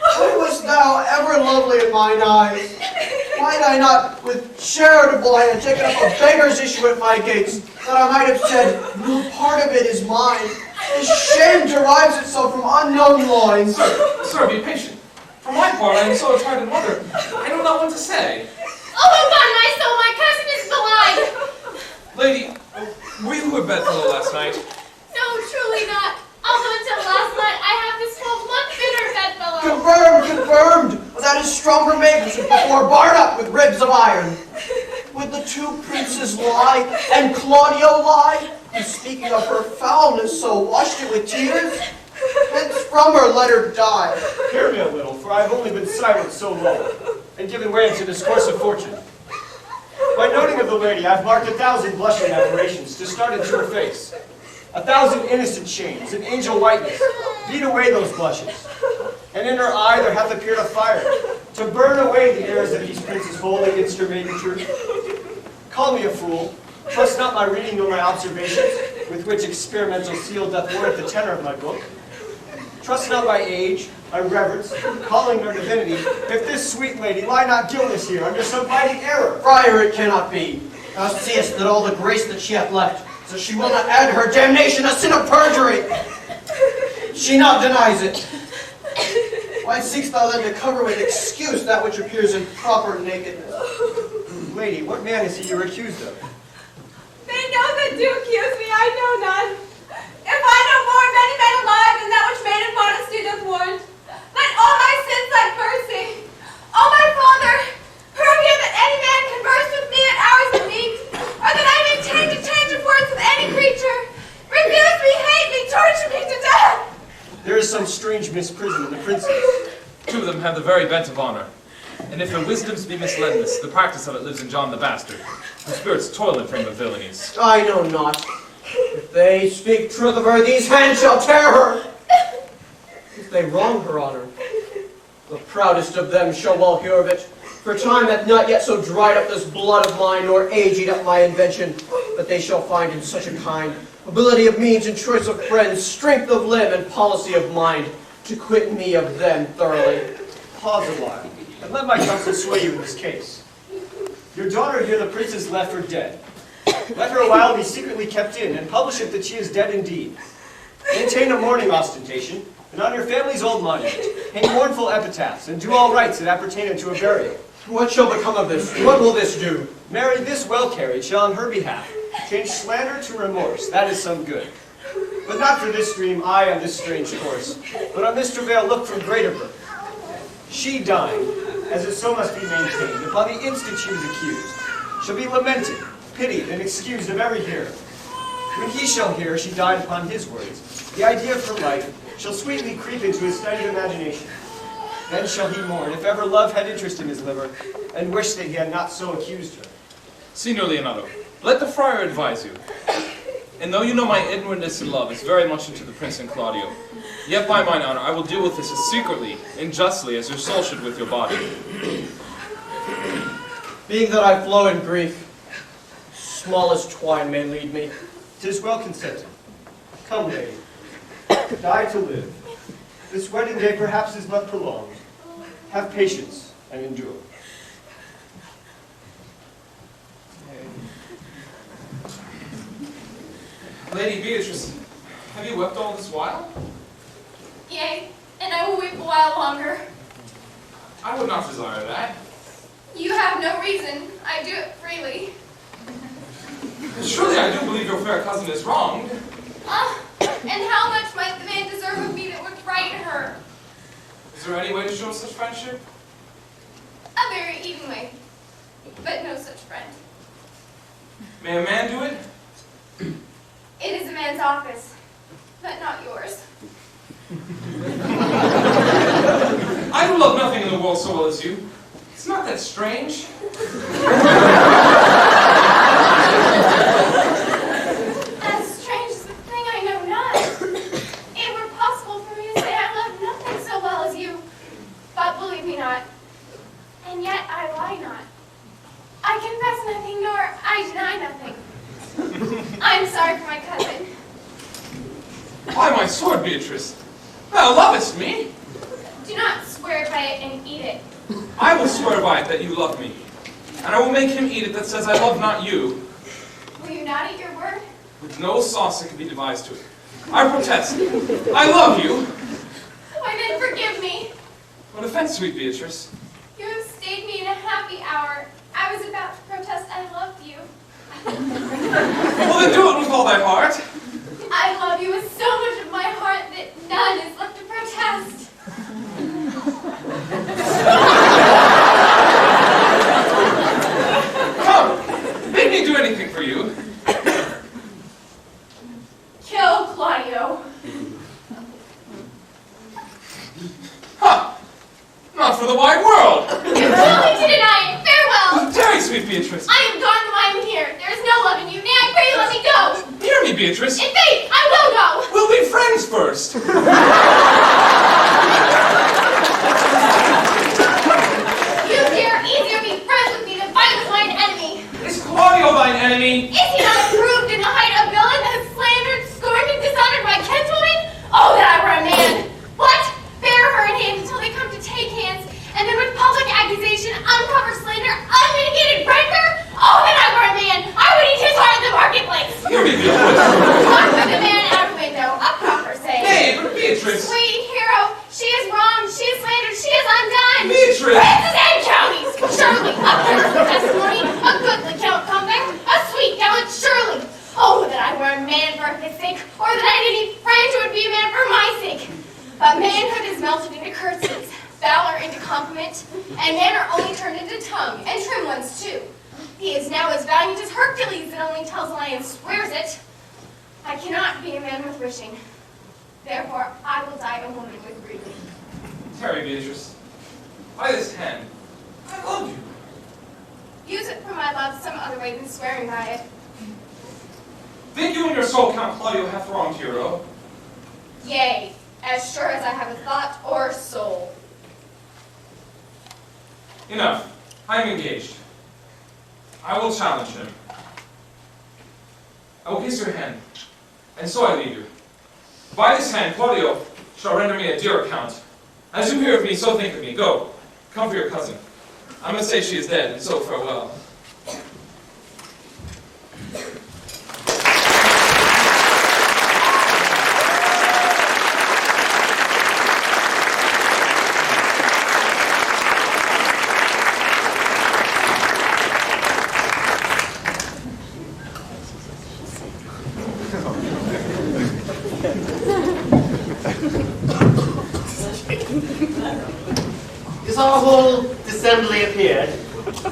Why wast thou ever lovely in mine eyes? Why had I not with charitable hand taken up a beggar's issue at my gates, that I might have said, no part of it is mine. This shame derives itself from unknown loins. Sir, be patient. For my part, I am so attracted mother, I know not what to say. Oh, upon my soul, my cousin is belied! Lady, were you her bedfellow last night? No, truly not. Although until last night, I have this 12-month bitter bedfellow. Confirmed! That is stronger made before barred up with ribs of iron. Would the two princes lie, and Claudio lie, who speaking of her foulness so washed it with tears? Hence from her let her die. Hear me a little, for I have only been silent so long, and given way into discourse of fortune. By noting of the lady, I have marked 1,000 blushing aberrations to start into her face. 1,000 innocent shames, an angel whiteness, beat away those blushes. And in her eye there hath appeared a fire, to burn away the airs that these princes hold against her maiden truth. Call me a fool, trust not my reading nor my observations, with which experimental seal doth warrant the tenor of my book. Trust not my age, my reverence, calling nor divinity, if this sweet lady lie not guiltless here under some biting error. Friar, it cannot be. Thou seest that all the grace that she hath left, so she will not add her damnation a sin of perjury. She not denies it. Why seekst thou then to cover with excuse that which appears in proper nakedness? Lady, what man is he you're accused of? They know that do accuse me, I know none. If I know more of any man alive than that which maiden modesty doth warrant, let all my sins like mercy. O my Father, purview that any man converse with me at hours of need, or that I may change a change of words with any creature. Refuse me, hate me, torture me to death. There is some strange misprision in the princes. Two of them have the very bent of honor. And if their wisdoms be misledness, the practice of it lives in John the Bastard, whose spirits toil in frame of villainies. I know not. If they speak truth of her, these hands shall tear her. If they wrong her honor, the proudest of them shall well hear of it. For time hath not yet so dried up this blood of mine, nor age eat up my invention, that they shall find in such a kind ability of means and choice of friends, strength of limb and policy of mind, to quit me of them thoroughly. Pause a while, and let my counsel sway you in this case. Your daughter here the princess left for dead. Let her a while be secretly kept in, and publish it that she is dead indeed. Maintain a mourning ostentation, and on your family's old monument, hang mournful epitaphs, and do all rites that appertain unto a burial. What shall become of this? What will this do? Mary, this well carried shall on her behalf change slander to remorse. That is some good. But not for this dream, I on this strange course, but on this travail look from greater birth. She dying, as it so must be maintained, upon the instant she was accused, shall be lamented, pitied, and excused of every hearer. When he shall hear she died upon his words, the idea of her life shall sweetly creep into his studied imagination. Then shall he mourn, if ever love had interest in his liver, and wish that he had not so accused her. Signor Leonardo, let the friar advise you. And though you know my inwardness in love is very much into the prince and Claudio, yet by mine honor I will deal with this as secretly and justly as your soul should with your body. Being that I flow in grief, smallest twine may lead me. 'Tis well consented. Come, lady. Die to live. This wedding day perhaps is but prolonged. Have patience and endure. Lady Beatrice, have you wept all this while? Yea, and I will weep a while longer. I would not desire that. You have no reason. I do it freely. Surely I do believe your fair cousin is wronged. And how much might the man deserve of me that would frighten her? Is there any way to show such friendship? A very even way, but no such friend. May a man do it? It is a man's office, but not yours. I do love nothing in the world so well as you. It's not that strange. As strange as the thing I know not. It were possible for me to say I love nothing so well as you. But believe me not. And yet I lie not. I confess nothing, nor I deny nothing. I'm sorry for my cousin. By my sword, Beatrice, thou lovest me. Do not swear by it and eat it. I will swear by it that you love me, and I will make him eat it that says I love not you, Will you not eat your word? with no sauce that can be devised to it. I protest. I love you. Why then forgive me. What offense, sweet Beatrice? You have stayed me in a happy hour. I was about to protest I loved you. Well, then do it with all thy heart. I love you with so much of my heart that none is left to protest. Come, make me do anything for you. Kill Claudio. Ha! Not for the wide world. You only to deny it. Farewell. Tarry, sweet Beatrice. I am gone though I am here. There is no love in you. Nay, I pray you let me go. Hear me, Beatrice. In faith, I will go. We'll be friends first. You dare easier be friends with me than fight with mine enemy. Is Claudio thine enemy? Is he not approved in the height a villain that has slandered, scorned, and dishonored my kinswoman? Oh, that I were a man! What? Bear her in hand until they come to take hands, and then with public accusation, uncover slander, unmitigated rancor? Oh, that I were a man! I would eat his heart in the marketplace! Hear me, Beatrice. Walk with the man out of window, a proper saying. Nay, but Beatrice. Sweet hero, she is wronged, she is slandered, she is undone. Beatrice. Princes and counties, surely, a wonderful testimony, a goodly count comeback, a sweet gallant, surely. Oh, that I were a man for his sake, or that I had any friend who would be a man for my sake. But manhood is melted into curtsies, valor into compliment, and manner only turned into tongue, and trim ones too. He is now as valiant as Hercules that only tells a lie and swears it. I cannot be a man with wishing. Therefore, I will die a woman with breathing. Tarry, Beatrice. By this hand, I love you. Use it for my love some other way than swearing by it. Think you in your soul Count Claudio hath wronged Hero? Yea, as sure as I have a thought or soul. Enough. I am engaged. I will challenge him. I will kiss your hand, and so I leave you. By this hand, Claudio shall render me a dear account. As you hear of me, so think of me. Go, come for your cousin. I must say she is dead, and so farewell. Is our whole assembly appeared?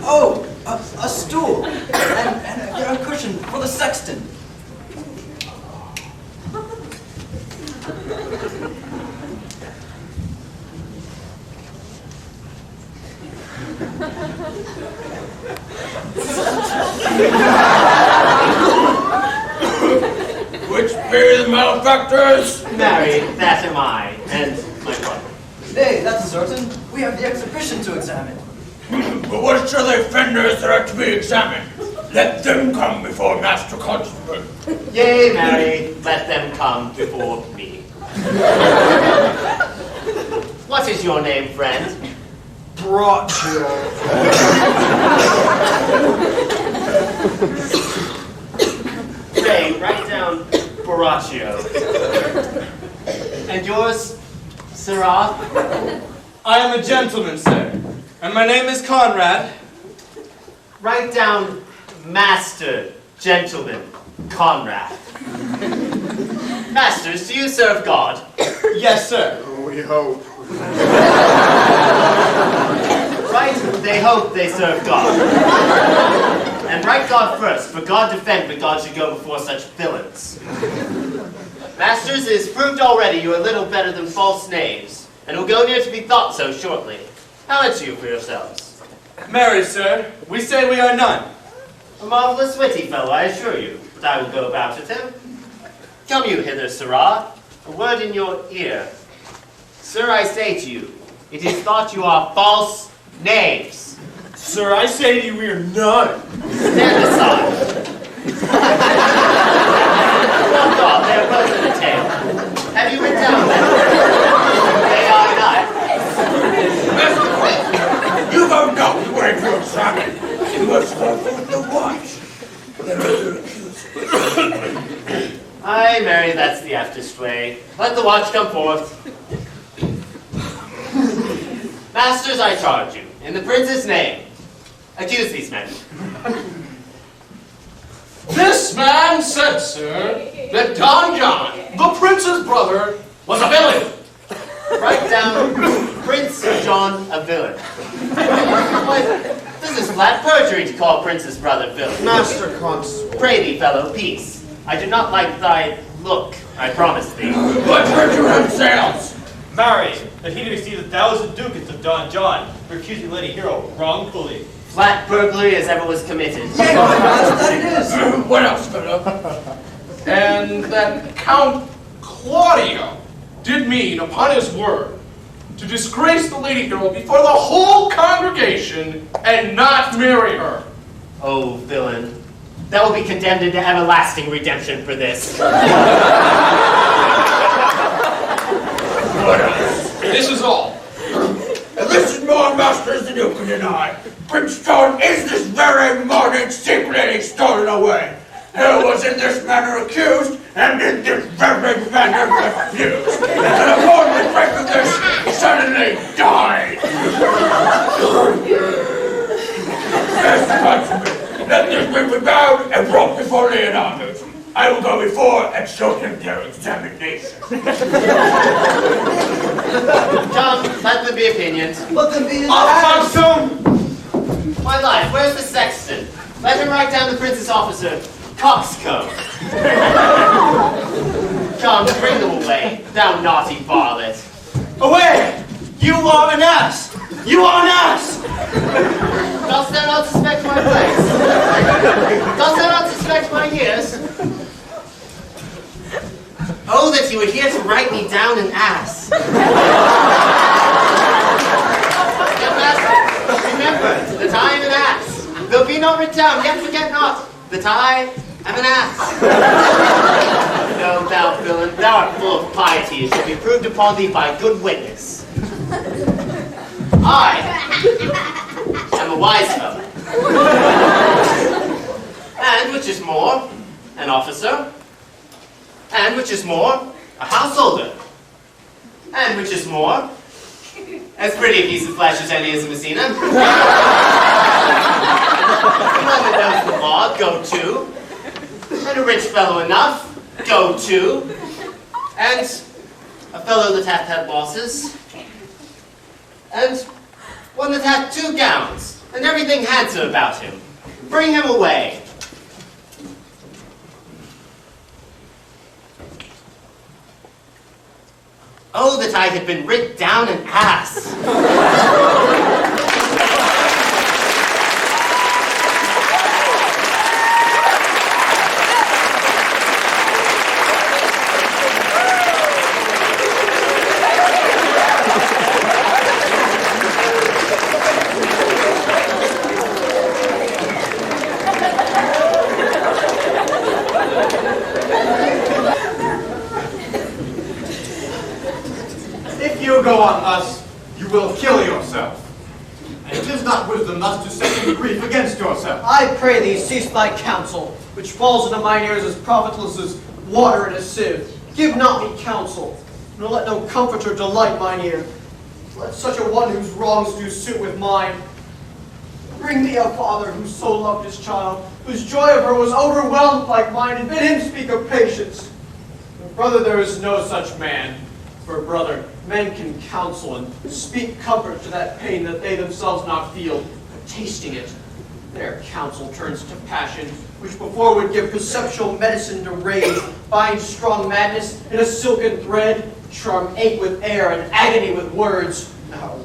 Oh, a stool and a cushion for the sexton. Which be the malefactors? Marry, that am I, and my brother. Nay, that's certain. We have the exhibition to examine. But what shall the offenders that are to be examined? Let them come before Master Constable. Yea, marry, let them come before me. What is your name, friend? Braccio. Ray, write down Borachio. And yours, Sirrah? I am a gentleman, sir, and my name is Conrad. Write down Master, Gentleman, Conrad. Masters, do you serve God? Yes, sir. We hope. Right, they hope they serve God. And write God first, for God defend, but God should go before such villains. Masters, it is proved already you are little better than false knaves, and will go near to be thought so shortly. How answer you for yourselves? Marry, sir, we say we are none. A marvelous witty fellow, I assure you, but I will go about with him. Come you hither, Sirrah, a word in your ear. Sir, I say to you, it is thought you are false knaves. Sir, I say to you we are none. Stand aside. Aye, Mary, that's the aftest way. Let the watch come forth. Masters, I charge you, in the prince's name, accuse these men. This man said, sir, that Don John, the prince's brother, was a villain. Write down Prince John a villain. Why, this is flat perjury to call Prince's brother villain. Master Constable. Pray thee, fellow, peace. I do not like thy look, I promise thee. What hurt you themselves? Marry, that he receive 1,000 ducats of Don John for accusing Lady Hero wrongfully. Flat burglary as ever was committed. That it is. What else, Philip? And that Count Claudio did mean, upon his word, to disgrace the Lady Hero before the whole congregation and not marry her. Oh, villain. Thou will be condemned into everlasting redemption for this. What else? This is all. And this is more, masters, than you can deny. Prince John is this very morning secretly stolen away. He was in this manner accused, and in this very manner refused. And upon the break of this, he suddenly died. Yes, countrymen, let this be bound and brought before Leonardo. I will go before and show him their examination. Come, let them be opinions. Let them be I'll come soon. My life, where's the sexton? Let him write down the prince's officer, coxcomb. Come, bring them away, thou naughty varlet. Away! You are an ass! You are an ass! Dost thou not suspect my place? Dost thou not suspect my ears? Oh, that you were here to write me down an ass. Yet, master, remember that I am an ass. Though be not written down, yet forget not that I am an ass. No, thou villain, thou art full of piety, and shall be proved upon thee by good witness. I am a wise fellow. And, which is more, an officer. And, which is more, a householder. And, which is more, as pretty a piece of flesh as any is a Messina. One that knows the law, go to. And a rich fellow enough, go to. And a fellow that hath had losses. And one that hath 2 gowns, and everything handsome about him. Bring him away. Oh, that I had been writ down an ass! If you go on thus, you will kill yourself. And it is not wisdom thus to set in grief against yourself. I pray thee, cease thy counsel, which falls into mine ears as profitless as water in a sieve. Give not me counsel, nor let no comforter delight mine ear. Let such a one whose wrongs do suit with mine. Bring thee a father who so loved his child, whose joy of her was overwhelmed like mine, and bid him speak of patience. But brother, there is no such man. For brother, men can counsel and speak comfort to that pain that they themselves not feel, but tasting it, their counsel turns to passion, which before would give perceptual medicine to rage, bind strong madness in a silken thread, charm ache with air and agony with words. No.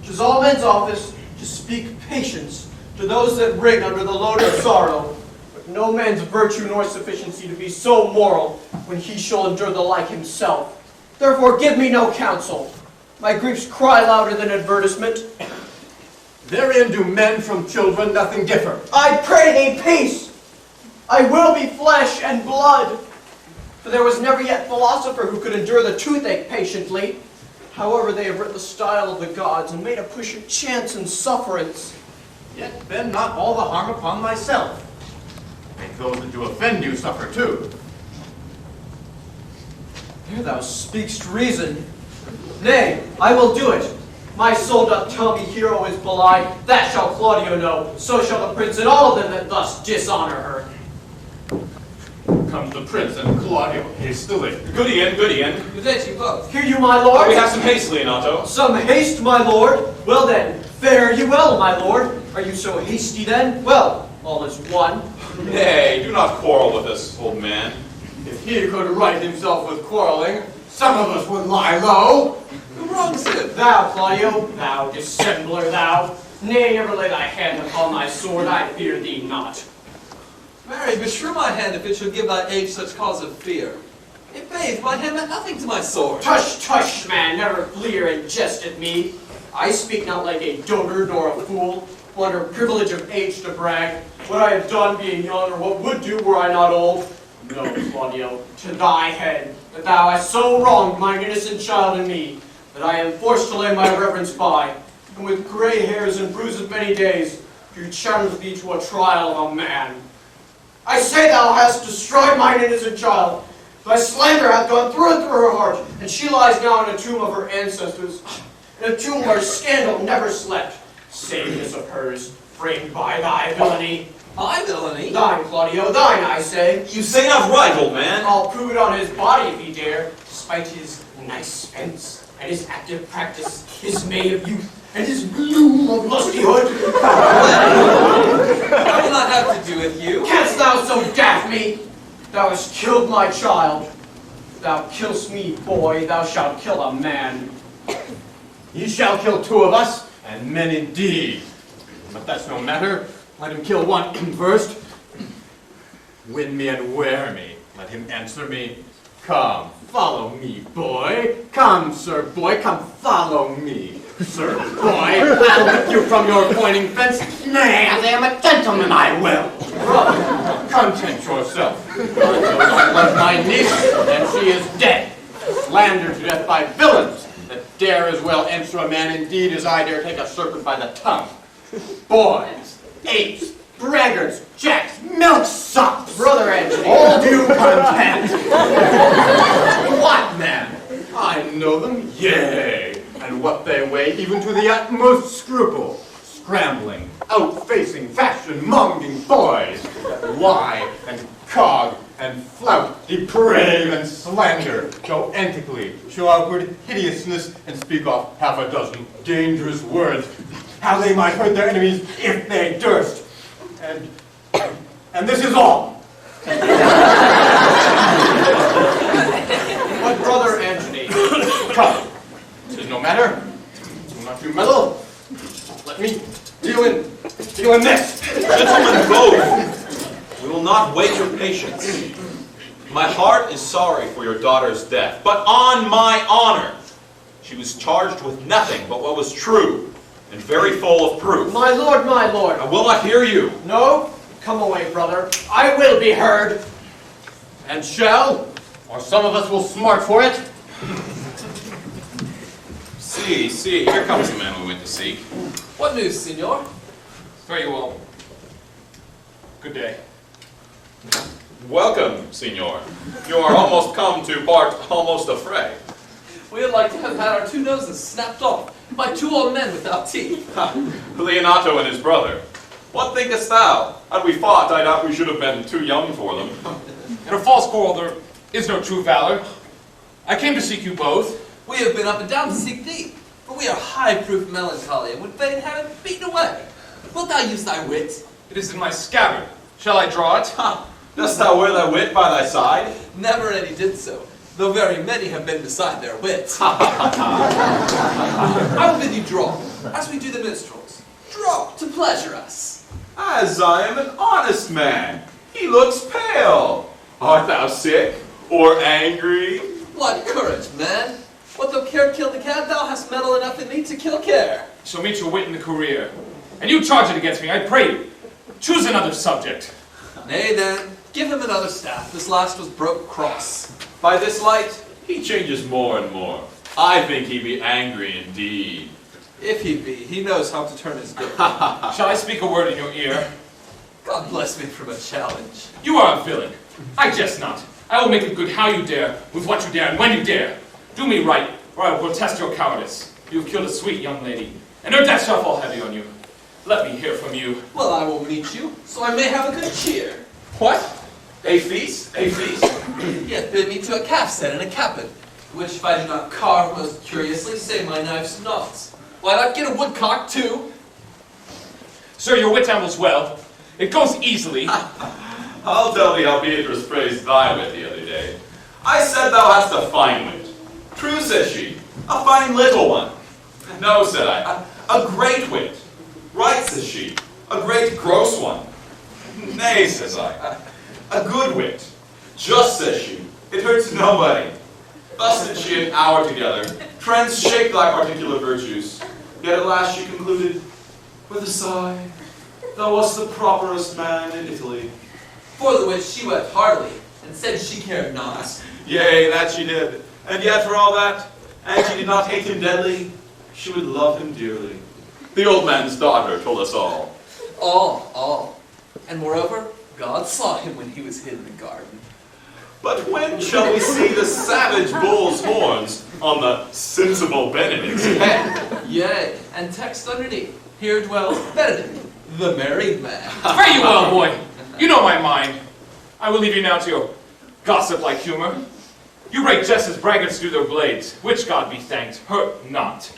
'Tis all men's office to speak patience to those that rig under the load of sorrow, but no man's virtue nor sufficiency to be so moral when he shall endure the like himself. Therefore give me no counsel. My griefs cry louder than advertisement. Therein do men from children nothing differ. I pray thee, peace! I will be flesh and blood. For there was never yet philosopher who could endure the toothache patiently. However, they have writ the style of the gods and made a push of chance and sufferance. Yet bend not all the harm upon thyself. Make those that do offend you suffer too. Here thou speak'st reason. Nay, I will do it. My soul doth tell me Hero is belied. That shall Claudio know. So shall the prince and all of them that thus dishonor her. Comes the prince and Claudio hastily. Good Ian, good Ian. Good day to you both. Hear you, my lord? We have some haste, Leonato. Some haste, my lord? Well then, fare ye well, my lord. Are you so hasty then? Well, all is one. Nay, do not quarrel with us, old man. If he could right himself with quarreling, some of us would lie low. Who wrongs him? Thou, Claudio, thou dissembler, thou. Nay, never lay thy hand upon thy sword, I fear thee not. Marry, beshrew my hand if it should give thy age such cause of fear. In faith, my hand meant nothing to my sword. Tush, tush, man, never leer and jest at me. I speak not like a dotard nor a fool, who under privilege of age to brag, what I have done being young, or what would do were I not old. No, Claudio, to thy head, that thou hast so wronged mine innocent child and me, that I am forced to lay my reverence by, and with gray hairs and bruises many days, to challenge thee to a trial of a man. I say thou hast destroyed mine innocent child. Thy slander hath gone through and through her heart, and she lies now in a tomb of her ancestors, in a tomb where scandal never slept, save this of hers, framed by thy villainy. My villainy? Thine, Claudio, thine, I say. You say not right, old man. I'll prove it on his body if he dare, despite his nice fence, and his active practice, his May of youth, and his bloom of lustihood. I will not have to do with you. Canst thou so daff me? Thou hast killed my child. If thou kill'st me, boy, thou shalt kill a man. He shall kill two of us, and men indeed. But that's no matter. Let him kill one first. Win me and wear me. Let him answer me. Come, follow me, boy. Come, sir boy, come follow me. Sir boy, I'll lift you from your pointing fence. Nay, as I am a gentleman, I will. Brother, content yourself. I love my niece, and she is dead. Slandered to death by villains that dare as well answer a man indeed as I dare take a serpent by the tongue. Boys, apes, braggarts, jacks, milksops. Brother Anthony. All due content. What, man? I know them, yea, and what they weigh even to the utmost scruple. Scrambling, outfacing, fashion-monging boys that lie and cog and flout, deprave and slander, go antically, show outward hideousness, and speak off half a dozen dangerous words, how they might hurt their enemies if they durst. And this is all. But brother Antony, come. Tis no matter. Do not you meddle. Let me deal in this. Gentlemen both, we will not wait your patience. My heart is sorry for your daughter's death, but on my honor, she was charged with nothing but what was true, and very full of proof. my lord, my lord. I will not hear you. No, come away, brother. I will be heard. And shall, or some of us will smart for it. See, here comes the man we went to seek. What news, senor? Very well. Good day. Welcome, Signor. You are almost come to part almost a fray. We would like to have had our two noses snapped off by two old men without teeth. Leonato and his brother. What thinkest thou? Had we fought, I doubt we should have been too young for them. In a false quarrel there is no true valor. I came to seek you both. We have been up and down to seek thee, for we are high-proof melancholy, and would fain have it beaten away. Wilt thou use thy wit? It is in my scabbard. Shall I draw it? Dost thou wear thy wit by thy side? Never any did so, though very many have been beside their wits. I will bid you draw, as we do the minstrels. Draw to pleasure us. As I am an honest man. He looks pale. Art thou sick or angry? What courage, man! What though care kill the cat, thou hast metal enough in thee to kill care. So meet your wit in the career. And you charge it against me, I pray you. Choose another subject. Nay then, give him another staff. This last was broke cross. By this light, he changes more and more. I think he be angry indeed. If he be, he knows how to turn his dick. Shall I speak a word in your ear? God bless me from a challenge. You are a villain. I jest not. I will make it good how you dare, with what you dare, and when you dare. Do me right, or I will protest your cowardice. You have killed a sweet young lady, and her death shall fall heavy on you. Let me hear from you. Well, I will meet you, so I may have a good cheer. What? A feast? A feast? Yet bid me to a calf set and a capon, which if I do not carve most curiously, save my knife's knots. Why not get a woodcock too? Sir, your wit ambles well. It goes easily. I'll tell thee how Beatrice praised thy wit the other day. I said thou hadst a fine wit. True, says she, a fine little one. No, said I, a great wit. Right, says she, a great gross one. Nay, says I, a good wit. Just, says she, it hurts nobody. Thus did she an hour together, trans-shake thy particular virtues. Yet at last she concluded, with a sigh, thou wast the properest man in Italy. For the which she wept heartily, and said she cared not. Yea, that she did. And yet for all that, and she did not hate him deadly, she would love him dearly. The old man's daughter told us all. All. And moreover, God saw him when he was hid in the garden. But when shall we see the savage bull's horns on the sensible Benedict's head? Yea, and text underneath, here dwells Benedict, the married man. Fare you well, boy. You know my mind. I will leave you now to your gossip-like humor. You break just as braggarts do their blades, which, God be thanked, hurt not.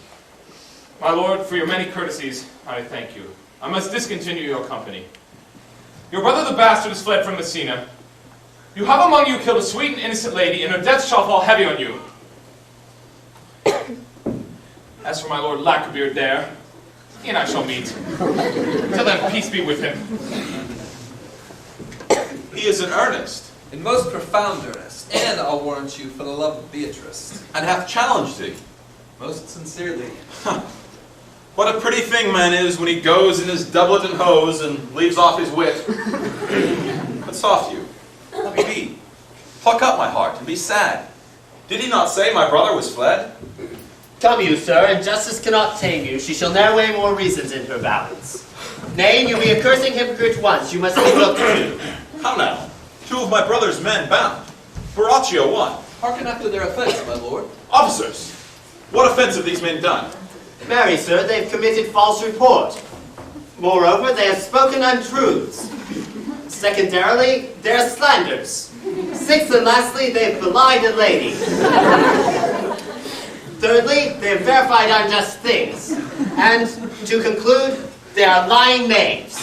My lord, for your many courtesies, I thank you. I must discontinue your company. Your brother the bastard is fled from Messina. You have among you killed a sweet and innocent lady, and her death shall fall heavy on you. As for my lord Lackabeard there, he and I shall meet. Till then, peace be with him. He is in earnest. In most profound earnest, and I'll warrant you for the love of Beatrice. And hath challenged thee. Most sincerely. What a pretty thing man is when he goes in his doublet and hose and leaves off his wit. But soft you, let me be. Pluck up my heart and be sad. Did he not say my brother was fled? Come you, sir, and justice cannot tame you. She shall ne'er weigh more reasons in her balance. Nay, you be a cursing hypocrite once, you must be looked to. How now? Two of my brother's men bound. Baraccio one. Hearken after their offense, my lord. Officers, what offense have these men done? Marry, sir, they've committed false report. Moreover, they have spoken untruths. Secondarily, they're slanders. Sixth and lastly, they've belied a lady. Thirdly, they've verified unjust things. And, to conclude, they are lying knaves.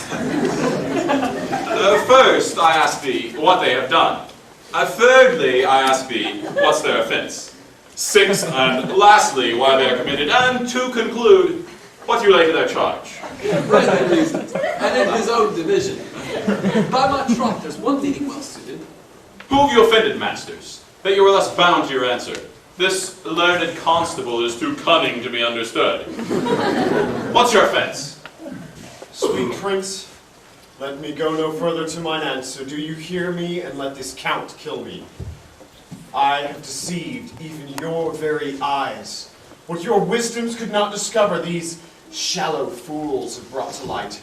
First, I ask thee what they have done. Thirdly, I ask thee what's their offense. Sixth, and lastly, why they are committed. And to conclude, what you lay to their charge. Right reasons, and in his own division. By my troth, there's one leading well suited. Who have you offended, masters, that you are thus bound to your answer? This learned constable is too cunning to be understood. What's your offense? Sweet prince, let me go no further to mine answer. Do you hear me, and let this count kill me? I have deceived even your very eyes. What your wisdoms could not discover, these shallow fools have brought to light.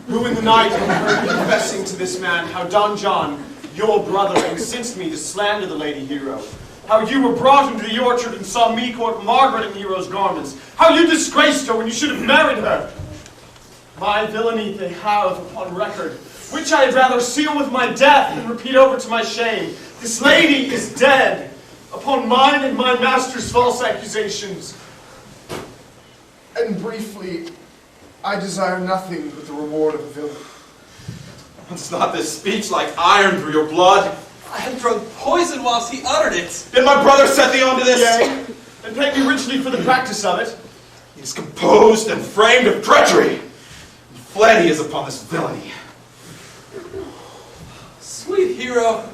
Who in the night have heard me confessing to this man how Don John, your brother, incensed me to slander the Lady Hero. How you were brought into the orchard and saw me court Margaret in Hero's garments. How you disgraced her when you should have married her. My villainy they have upon record, which I had rather seal with my death than repeat over to my shame. This lady is dead, upon mine and my master's false accusations. And briefly, I desire nothing but the reward of a villain. It's not this speech like iron through your blood? I had drunk poison whilst he uttered it. Did my brother set thee onto this? Yea, and pay me richly for the practice of it. He is composed and framed of treachery. And fled he is upon this villainy. Sweet hero,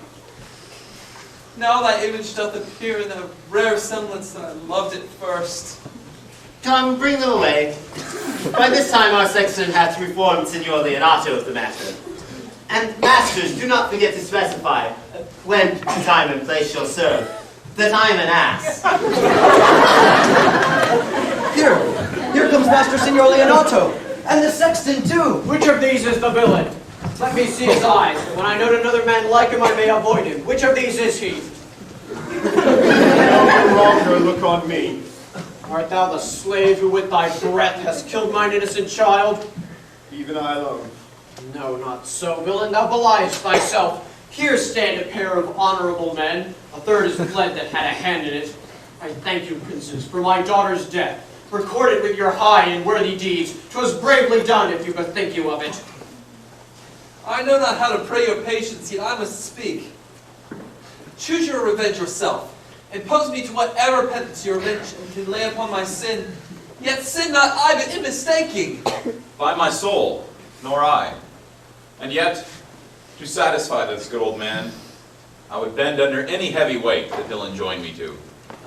now thy image doth appear in a rare semblance that I loved at first. Come, bring them away. By this time our sexton hath reformed Signor Leonato of the matter. And masters, do not forget to specify, when time and place shall serve, that I'm an ass. Here comes Master Signor Leonato, and the sexton too. Which of these is the villain? Let me see his eyes, and when I note another man like him, I may avoid him. Which of these is he? No longer look on me. Art thou the slave who with thy breath hast killed mine innocent child? Even I alone. No, not so, villain, thou beliest thyself. Here stand a pair of honorable men. A third is fled that had a hand in it. I thank you, princes, for my daughter's death. Record it with your high and worthy deeds. 'Twas bravely done, if you bethink you of it. I know not how to pray your patience, yet I must speak. Choose your revenge yourself. Impose me to whatever penance your revenge can lay upon my sin. Yet sin not I, but in mistaking. By my soul, nor I. And yet, to satisfy this good old man, I would bend under any heavy weight that he'll enjoin me to.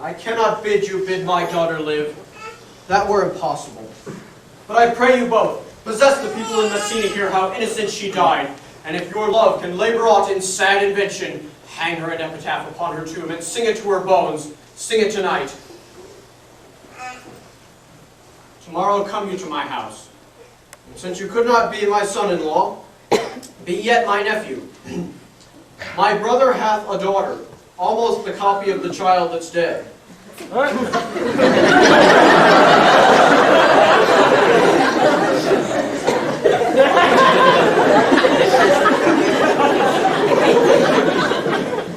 I cannot bid you bid my daughter live. That were impossible. But I pray you both, possess the people in Messina here how innocent she died, and if your love can labor aught in sad invention, hang her an epitaph upon her tomb, and sing it to her bones. Sing it tonight. Tomorrow come you to my house. And since you could not be my son-in-law, be yet my nephew. My brother hath a daughter, almost the copy of the child that's dead.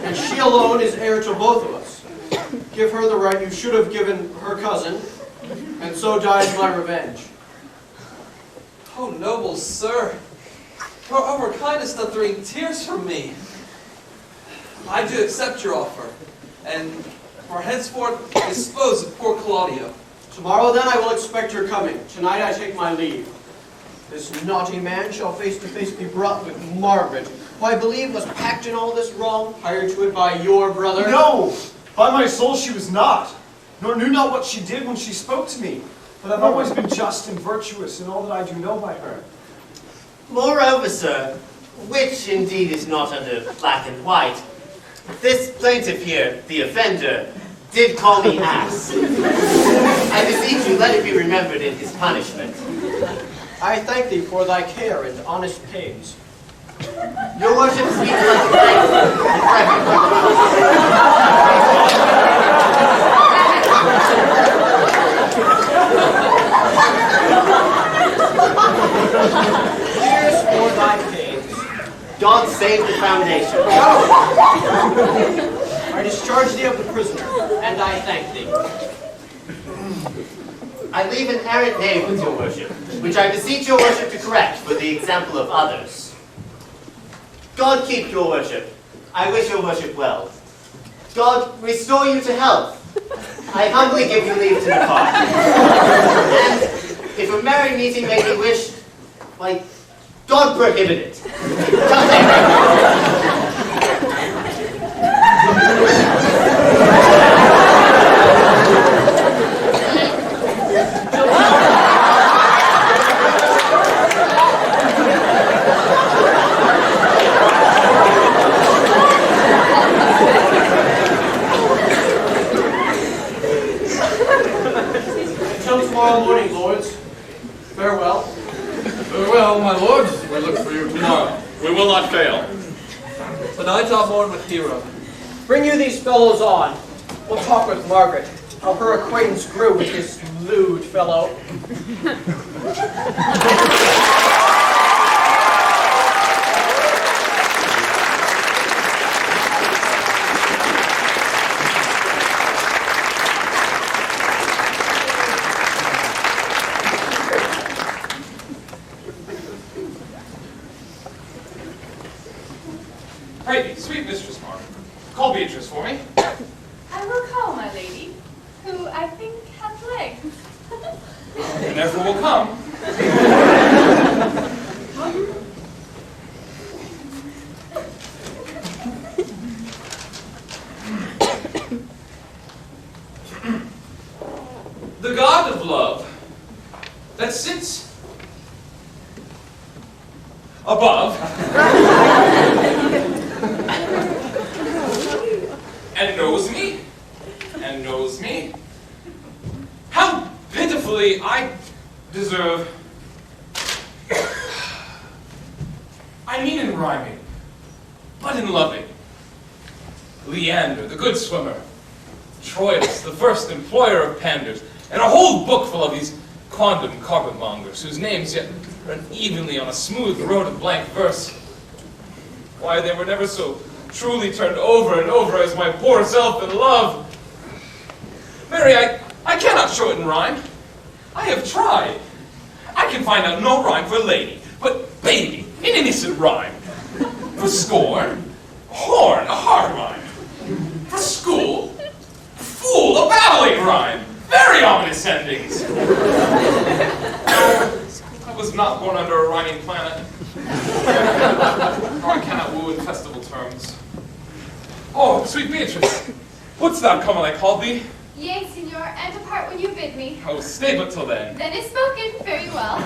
And she alone is heir to both of us. Give her the right you should have given her cousin, and so dies my revenge. Oh, noble sir, your overkindness doth wring tears from me. I do accept your offer, and for henceforth dispose of poor Claudio. Tomorrow then I will expect your coming. Tonight I take my leave. This naughty man shall face to face be brought with Margaret, who I believe was packed in all this wrong, hired to it by your brother. No! By my soul she was not, nor knew not what she did when she spoke to me. But I've always been just and virtuous in all that I do know by her. Moreover, sir, which indeed is not under black and white, this plaintiff here, the offender, did call me ass. I beseech you, let it be remembered in his punishment. I thank thee for thy care and honest pains. Your worship speaks like a grateful and Here's for thy pains. God save the foundation. I discharge thee of the prisoner, and I thank thee. I leave an errant knave with your worship, which I beseech your worship to correct for the example of others. God keep your worship. I wish your worship well. God restore you to health. I humbly give you leave to depart. And if a merry meeting may be wished, why, God prohibit it. Until tomorrow morning, lords. Farewell. Farewell, my lord. We look for you tomorrow. We will not fail. Tonight I'll mourn with Hero. Bring you these fellows on. We'll talk with Margaret, how her acquaintance grew with this lewd fellow. Pray thee, sweet mistress Margaret, call Beatrice for me. I will call my lady, who I think hath legs. And therefore will come. The God of love that sits above and knows me, how pitifully I deserve. I and loving. Leander, the good swimmer. Troilus, the first employer of panders, and a whole book full of these quondam carpet-mongers, whose names yet run evenly on a smooth road of blank verse. Why, they were never so truly turned over and over as my poor self in love. Mary, I cannot show it in rhyme. I have tried. I can find out no rhyme for lady, but baby, an innocent rhyme. For scorn, horn, a hard rhyme. For school, fool, a babbling rhyme. Very ominous endings. I was not born under a rhyming planet. Or I cannot woo in festival terms. Oh, sweet Beatrice, wouldst thou come when I called thee? Yea, Signor, and depart when you bid me. Oh, stay but till then. Then is spoken very well.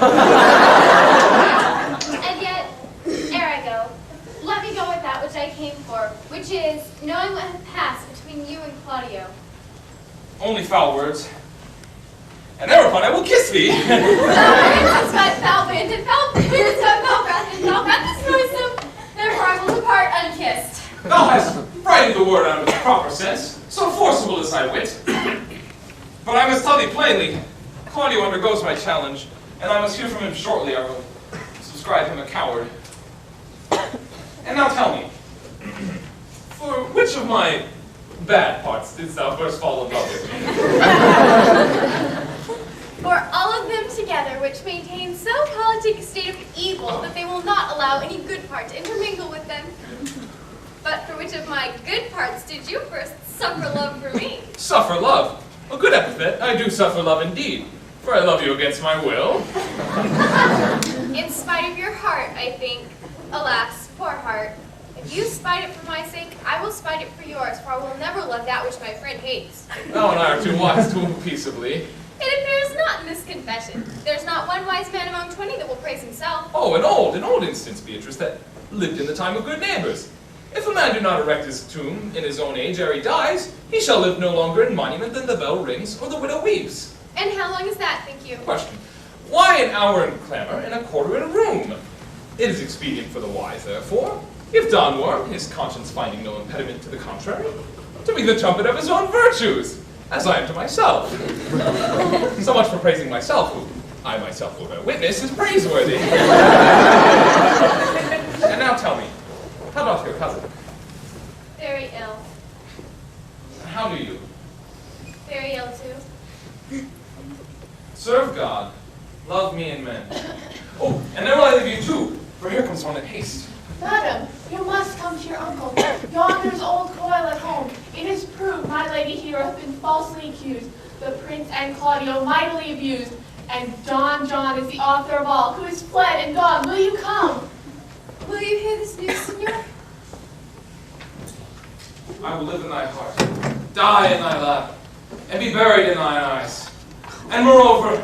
And yet, ere I go, let me go with that which I came for, which is knowing what hath passed between you and Claudio. Only foul words. And thereupon I will kiss thee. Foul words, but foul wind and foul spirits, but foul breath and foul breath is noisome. Therefore I will depart unkissed. Thou hast frightened the word out of its proper sense, so forcible is thy wit. But I must tell thee plainly, Claudio undergoes my challenge, and I must hear from him shortly, or I will subscribe him a coward. And now tell me, for which of my bad parts didst thou first fall in love with me? For all of them together, which maintain so politic a state of evil that they will not allow any good part to intermingle with them. But for which of my good parts did you first suffer love for me? Suffer love? A good epithet. I do suffer love indeed, for I love you against my will. In spite of your heart, I think. Alas, poor heart. If you spite it for my sake, I will spite it for yours, for I will never love that which my friend hates. Thou and I are too wise to move peaceably. It appears not in this confession. There's not one wise man among 20 that will praise himself. Oh, an old instance, Beatrice, that lived in the time of good neighbors. If a man do not erect his tomb in his own age ere he dies, he shall live no longer in monument than the bell rings or the widow weeps. And how long is that, think you? Question. Why an hour in clamor and a quarter in a room? It is expedient for the wise, therefore, if Don were, his conscience finding no impediment to the contrary, to be the trumpet of his own virtues, as I am to myself. So much for praising myself, who I myself will bear witness is praiseworthy. And now tell me, how about your cousin? Very ill. How do you? Very ill, too. Serve God, love me and men. Oh, and there will I leave you too, for here comes one in haste. Madam, you must come to your uncle. Yonder's old coil at home. It is proved my lady here hath been falsely accused, the prince and Claudio mightily abused, and Don John is the author of all, who is fled and gone. Will you come? Will you hear this news, Signor? I will live in thy heart, die in thy lap, and be buried in thine eyes. And moreover,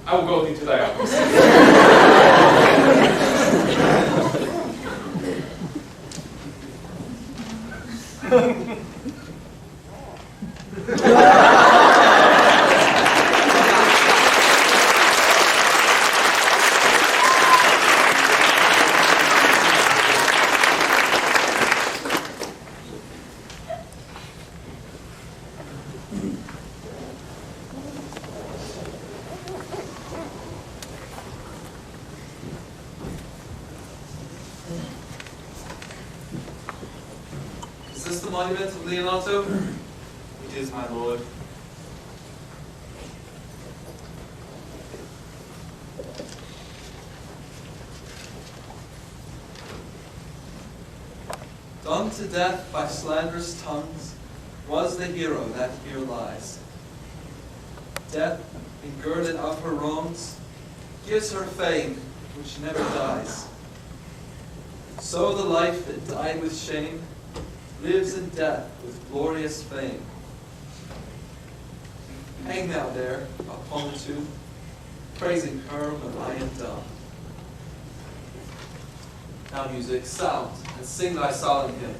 I will go thee to thy office. Is this the monument of Alianello? It is, my lord. Done to death by slanderous tongues was the hero that here lies. Death, engirded of her wrongs, gives her fame which never dies. So the life that died with shame lives in death with glorious fame. Hang thou there upon the tomb, praising her when I am done. Now music, sound, and sing thy solemn hymn.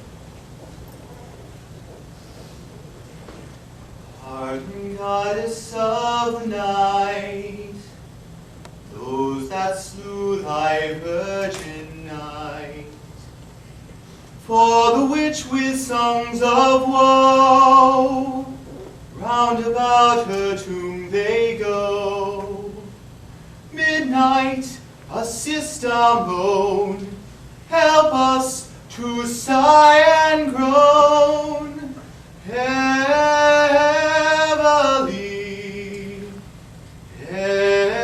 Pardon, goddess of the night, those that slew thy virgin night. for the which with songs of woe round about her tomb they go. Midnight, assist our moan, help us to sigh and groan. Heavily, heavily.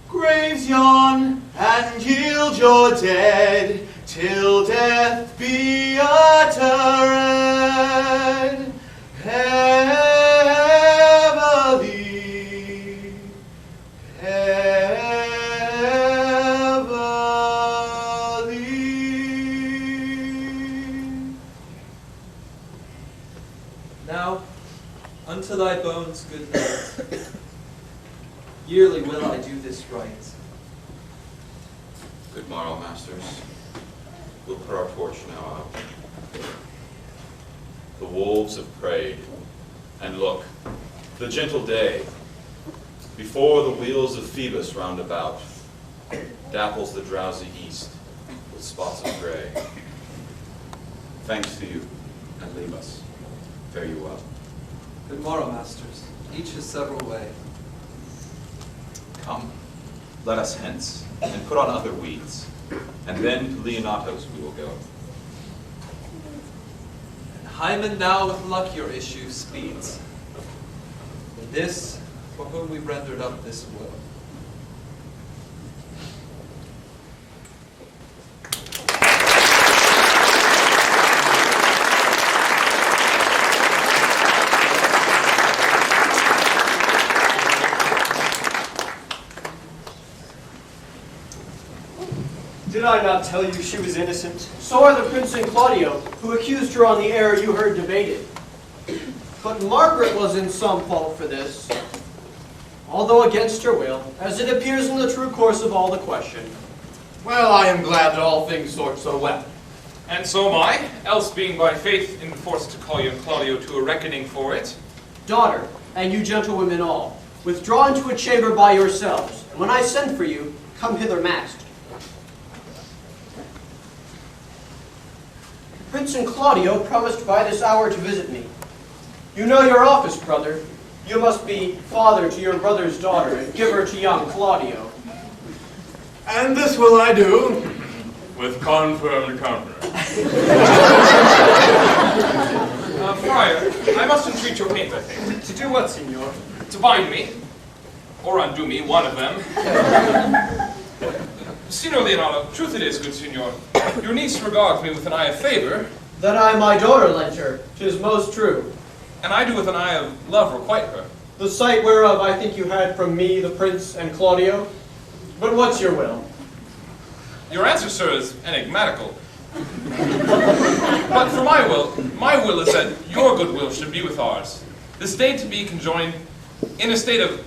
Graves yawn and yield your dead, till death be uttered. Heavily, heavily. Now, unto thy bones good night. Yearly will I do this right. Good morrow, masters. We'll put our torch now out. The wolves have preyed, and look, the gentle day, before the wheels of Phoebus round about, dapples the drowsy east with spots of gray. Thanks to you, and leave us. Fare you well. Good morrow, masters. Each his several way. Come, let us hence, and put on other weeds, and then to Leonato's we will go. And Hymen now with luck your issue speeds. And this, for whom we rendered up this will. Did I not tell you she was innocent? So are the Prince and Claudio, who accused her on the error you heard debated. But Margaret was in some fault for this, although against her will, as it appears in the true course of all the question. Well, I am glad that all things sort so well. And so am I, else being by faith enforced to call you and Claudio to a reckoning for it. Daughter, and you gentlewomen all, withdraw into a chamber by yourselves, and when I send for you, come hither masked. Prince and Claudio promised by this hour to visit me. You know your office, brother. You must be father to your brother's daughter and giver to young Claudio. And this will I do. With confirmed countenance. Friar, I must entreat your pains, I think. To do what, signor? To bind me, or undo me, one of them. Signor Leonardo, truth it is, good signor, your niece regards me with an eye of favor. That I my daughter lent her, 'tis most true. And I do with an eye of love requite her. The sight whereof I think you had from me, the Prince, and Claudio. But what's your will? Your answer, sir, is enigmatical. But for my will is that your goodwill should be with ours. This day to be conjoined in a state of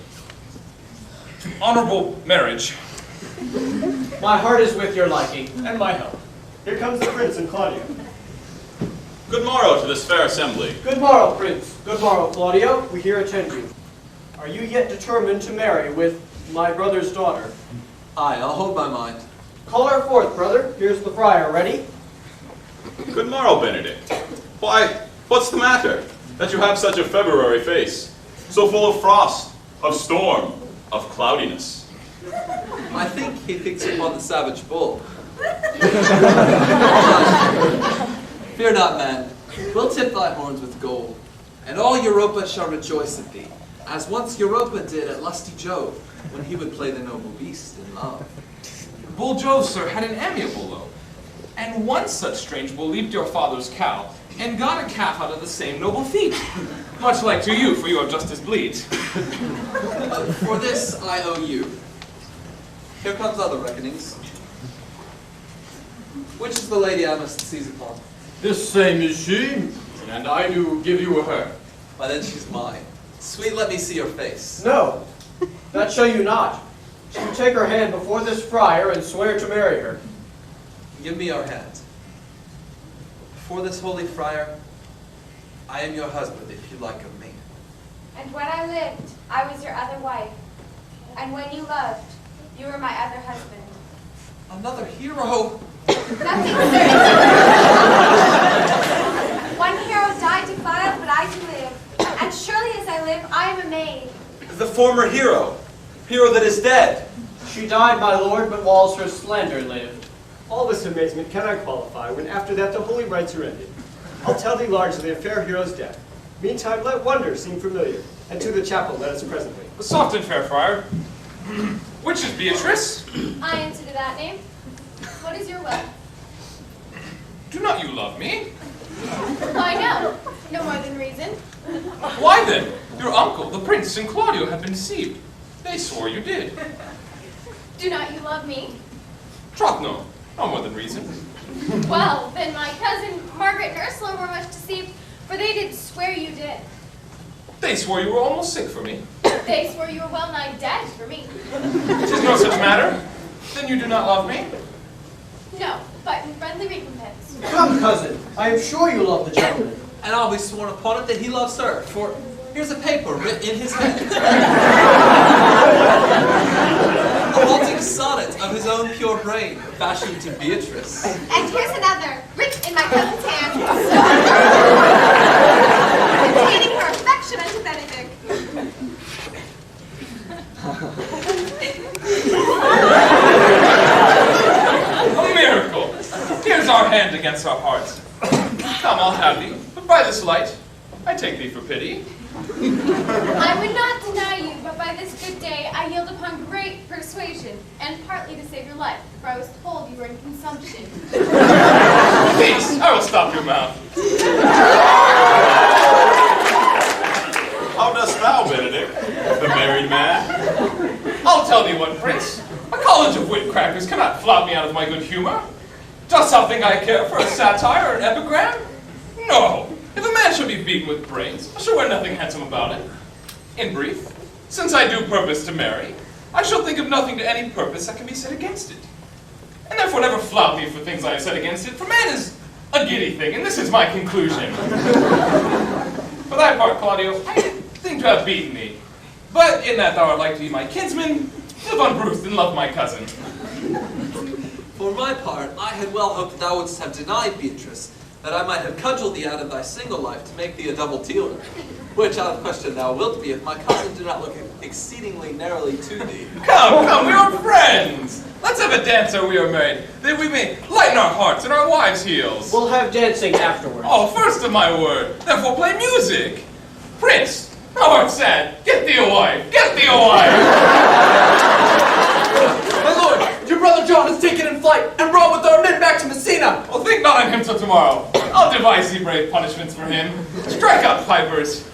honorable marriage. My heart is with your liking, and my help. Here comes the Prince and Claudio. Good morrow to this fair assembly. Good morrow, Prince. Good morrow, Claudio. We here attend you. Are you yet determined to marry with my brother's daughter? Aye, I'll hold my mind. Call her forth, brother. Here's the friar. Ready? Good morrow, Benedict. Why, what's the matter, that you have such a February face, so full of frost, of storm, of cloudiness? I think he thinks upon the savage bull. Fear not, man. We'll tip thy horns with gold, and all Europa shall rejoice at thee, as once Europa did at lusty Jove, when he would play the noble beast in love. Bull Jove, sir, had an amiable low, and one such strange bull leaped your father's cow, and got a calf out of the same noble feet. Much like to you, for you have just as bleed. For this I owe you. Here comes other reckonings. Which is the lady I must seize upon? This same is she, and I do give you her. Why then she's mine. Sweet, let me see your face. No, that shall you not. You take her hand before this friar and swear to marry her. Give me your hand. Before this holy friar, I am your husband, if you like of me. And when I lived, I was your other wife. And when you loved, you were my other husband. Another hero? Nothing certain. One hero died defiled, but I do live. And surely as I live, I am a maid. The former hero that is dead. She died, my lord, but whiles her slander lived. All this amazement cannot qualify when after that the holy rites are ended. I'll tell thee largely of fair hero's death. Meantime, let wonder seem familiar, and to the chapel let us presently. Soft and fair, friar. Which is Beatrice? I answer to that name. What is your will? Do not you love me? Why, no. No more than reason. Why then? Your uncle, the prince, and Claudio have been deceived. They swore you did. Do not you love me? Troth no. No more than reason. Well, then my cousin Margaret and Ursula were much deceived, for they did swear you did. They swore you were almost sick for me. They swore you were well nigh dead for me. 'Tis no such matter. Then you do not love me? No, but in friendly recompense. Come, cousin, I am sure you love the gentleman. And I'll be sworn upon it that he loves her, for here's a paper written in his hand. A halting sonnet of his own pure brain, fashioned to Beatrice. And here's another, written in my cousin's hand, containing her affection unto Benedict. A miracle! Here's our hand against our hearts. Come, I'll have thee, but by this light, I take thee for pity. I would not deny you, but by this good day I yield upon great persuasion, and partly to save your life, for I was told you were in consumption. Peace! I will stop your mouth. How dost thou, Benedict, the married man? I'll tell thee what, prince. A college of wit crackers cannot flout me out of my good humor. Dost thou think I care for a satire or an epigram? No. If a man shall be beaten with brains, I shall wear nothing handsome about it. In brief, since I do purpose to marry, I shall think of nothing to any purpose that can be said against it. And therefore never flout me for things I have said against it, for man is a giddy thing, and this is my conclusion. For thy part, Claudio, I think to have beaten thee. But in that thou art like to be my kinsman, live unbruised and love my cousin. For my part, I had well hoped that thou wouldst have denied Beatrice, that I might have cudgelled thee out of thy single life to make thee a double dealer, which out of question thou wilt be if my cousin do not look exceedingly narrowly to thee. Come, we are friends! Let's have a dance ere we are married, that we may lighten our hearts and our wives' heels. We'll have dancing afterwards. Oh, first of my word, therefore play music. Prince, thou art sad. Get thee a wife, get thee a wife! My lord, your brother John is taken in flight and brought with our men back to Messina. Well, think not on him till tomorrow. I'll devise thee brave punishments for him. Strike up, pipers.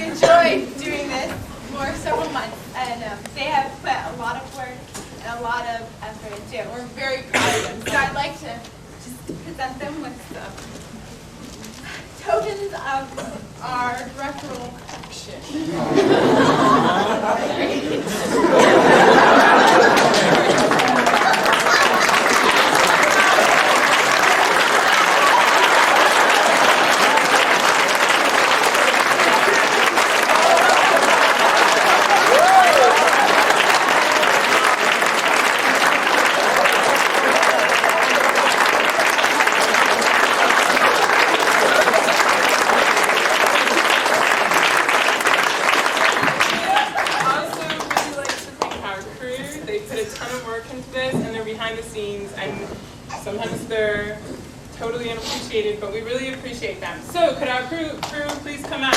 really enjoyed doing this for several months, and they have put a lot of work and a lot of effort into it. We're very proud of them. So I'd like to just present them with some tokens of our referral action. Sometimes they're totally unappreciated, but we really appreciate them. So could our crew please come out?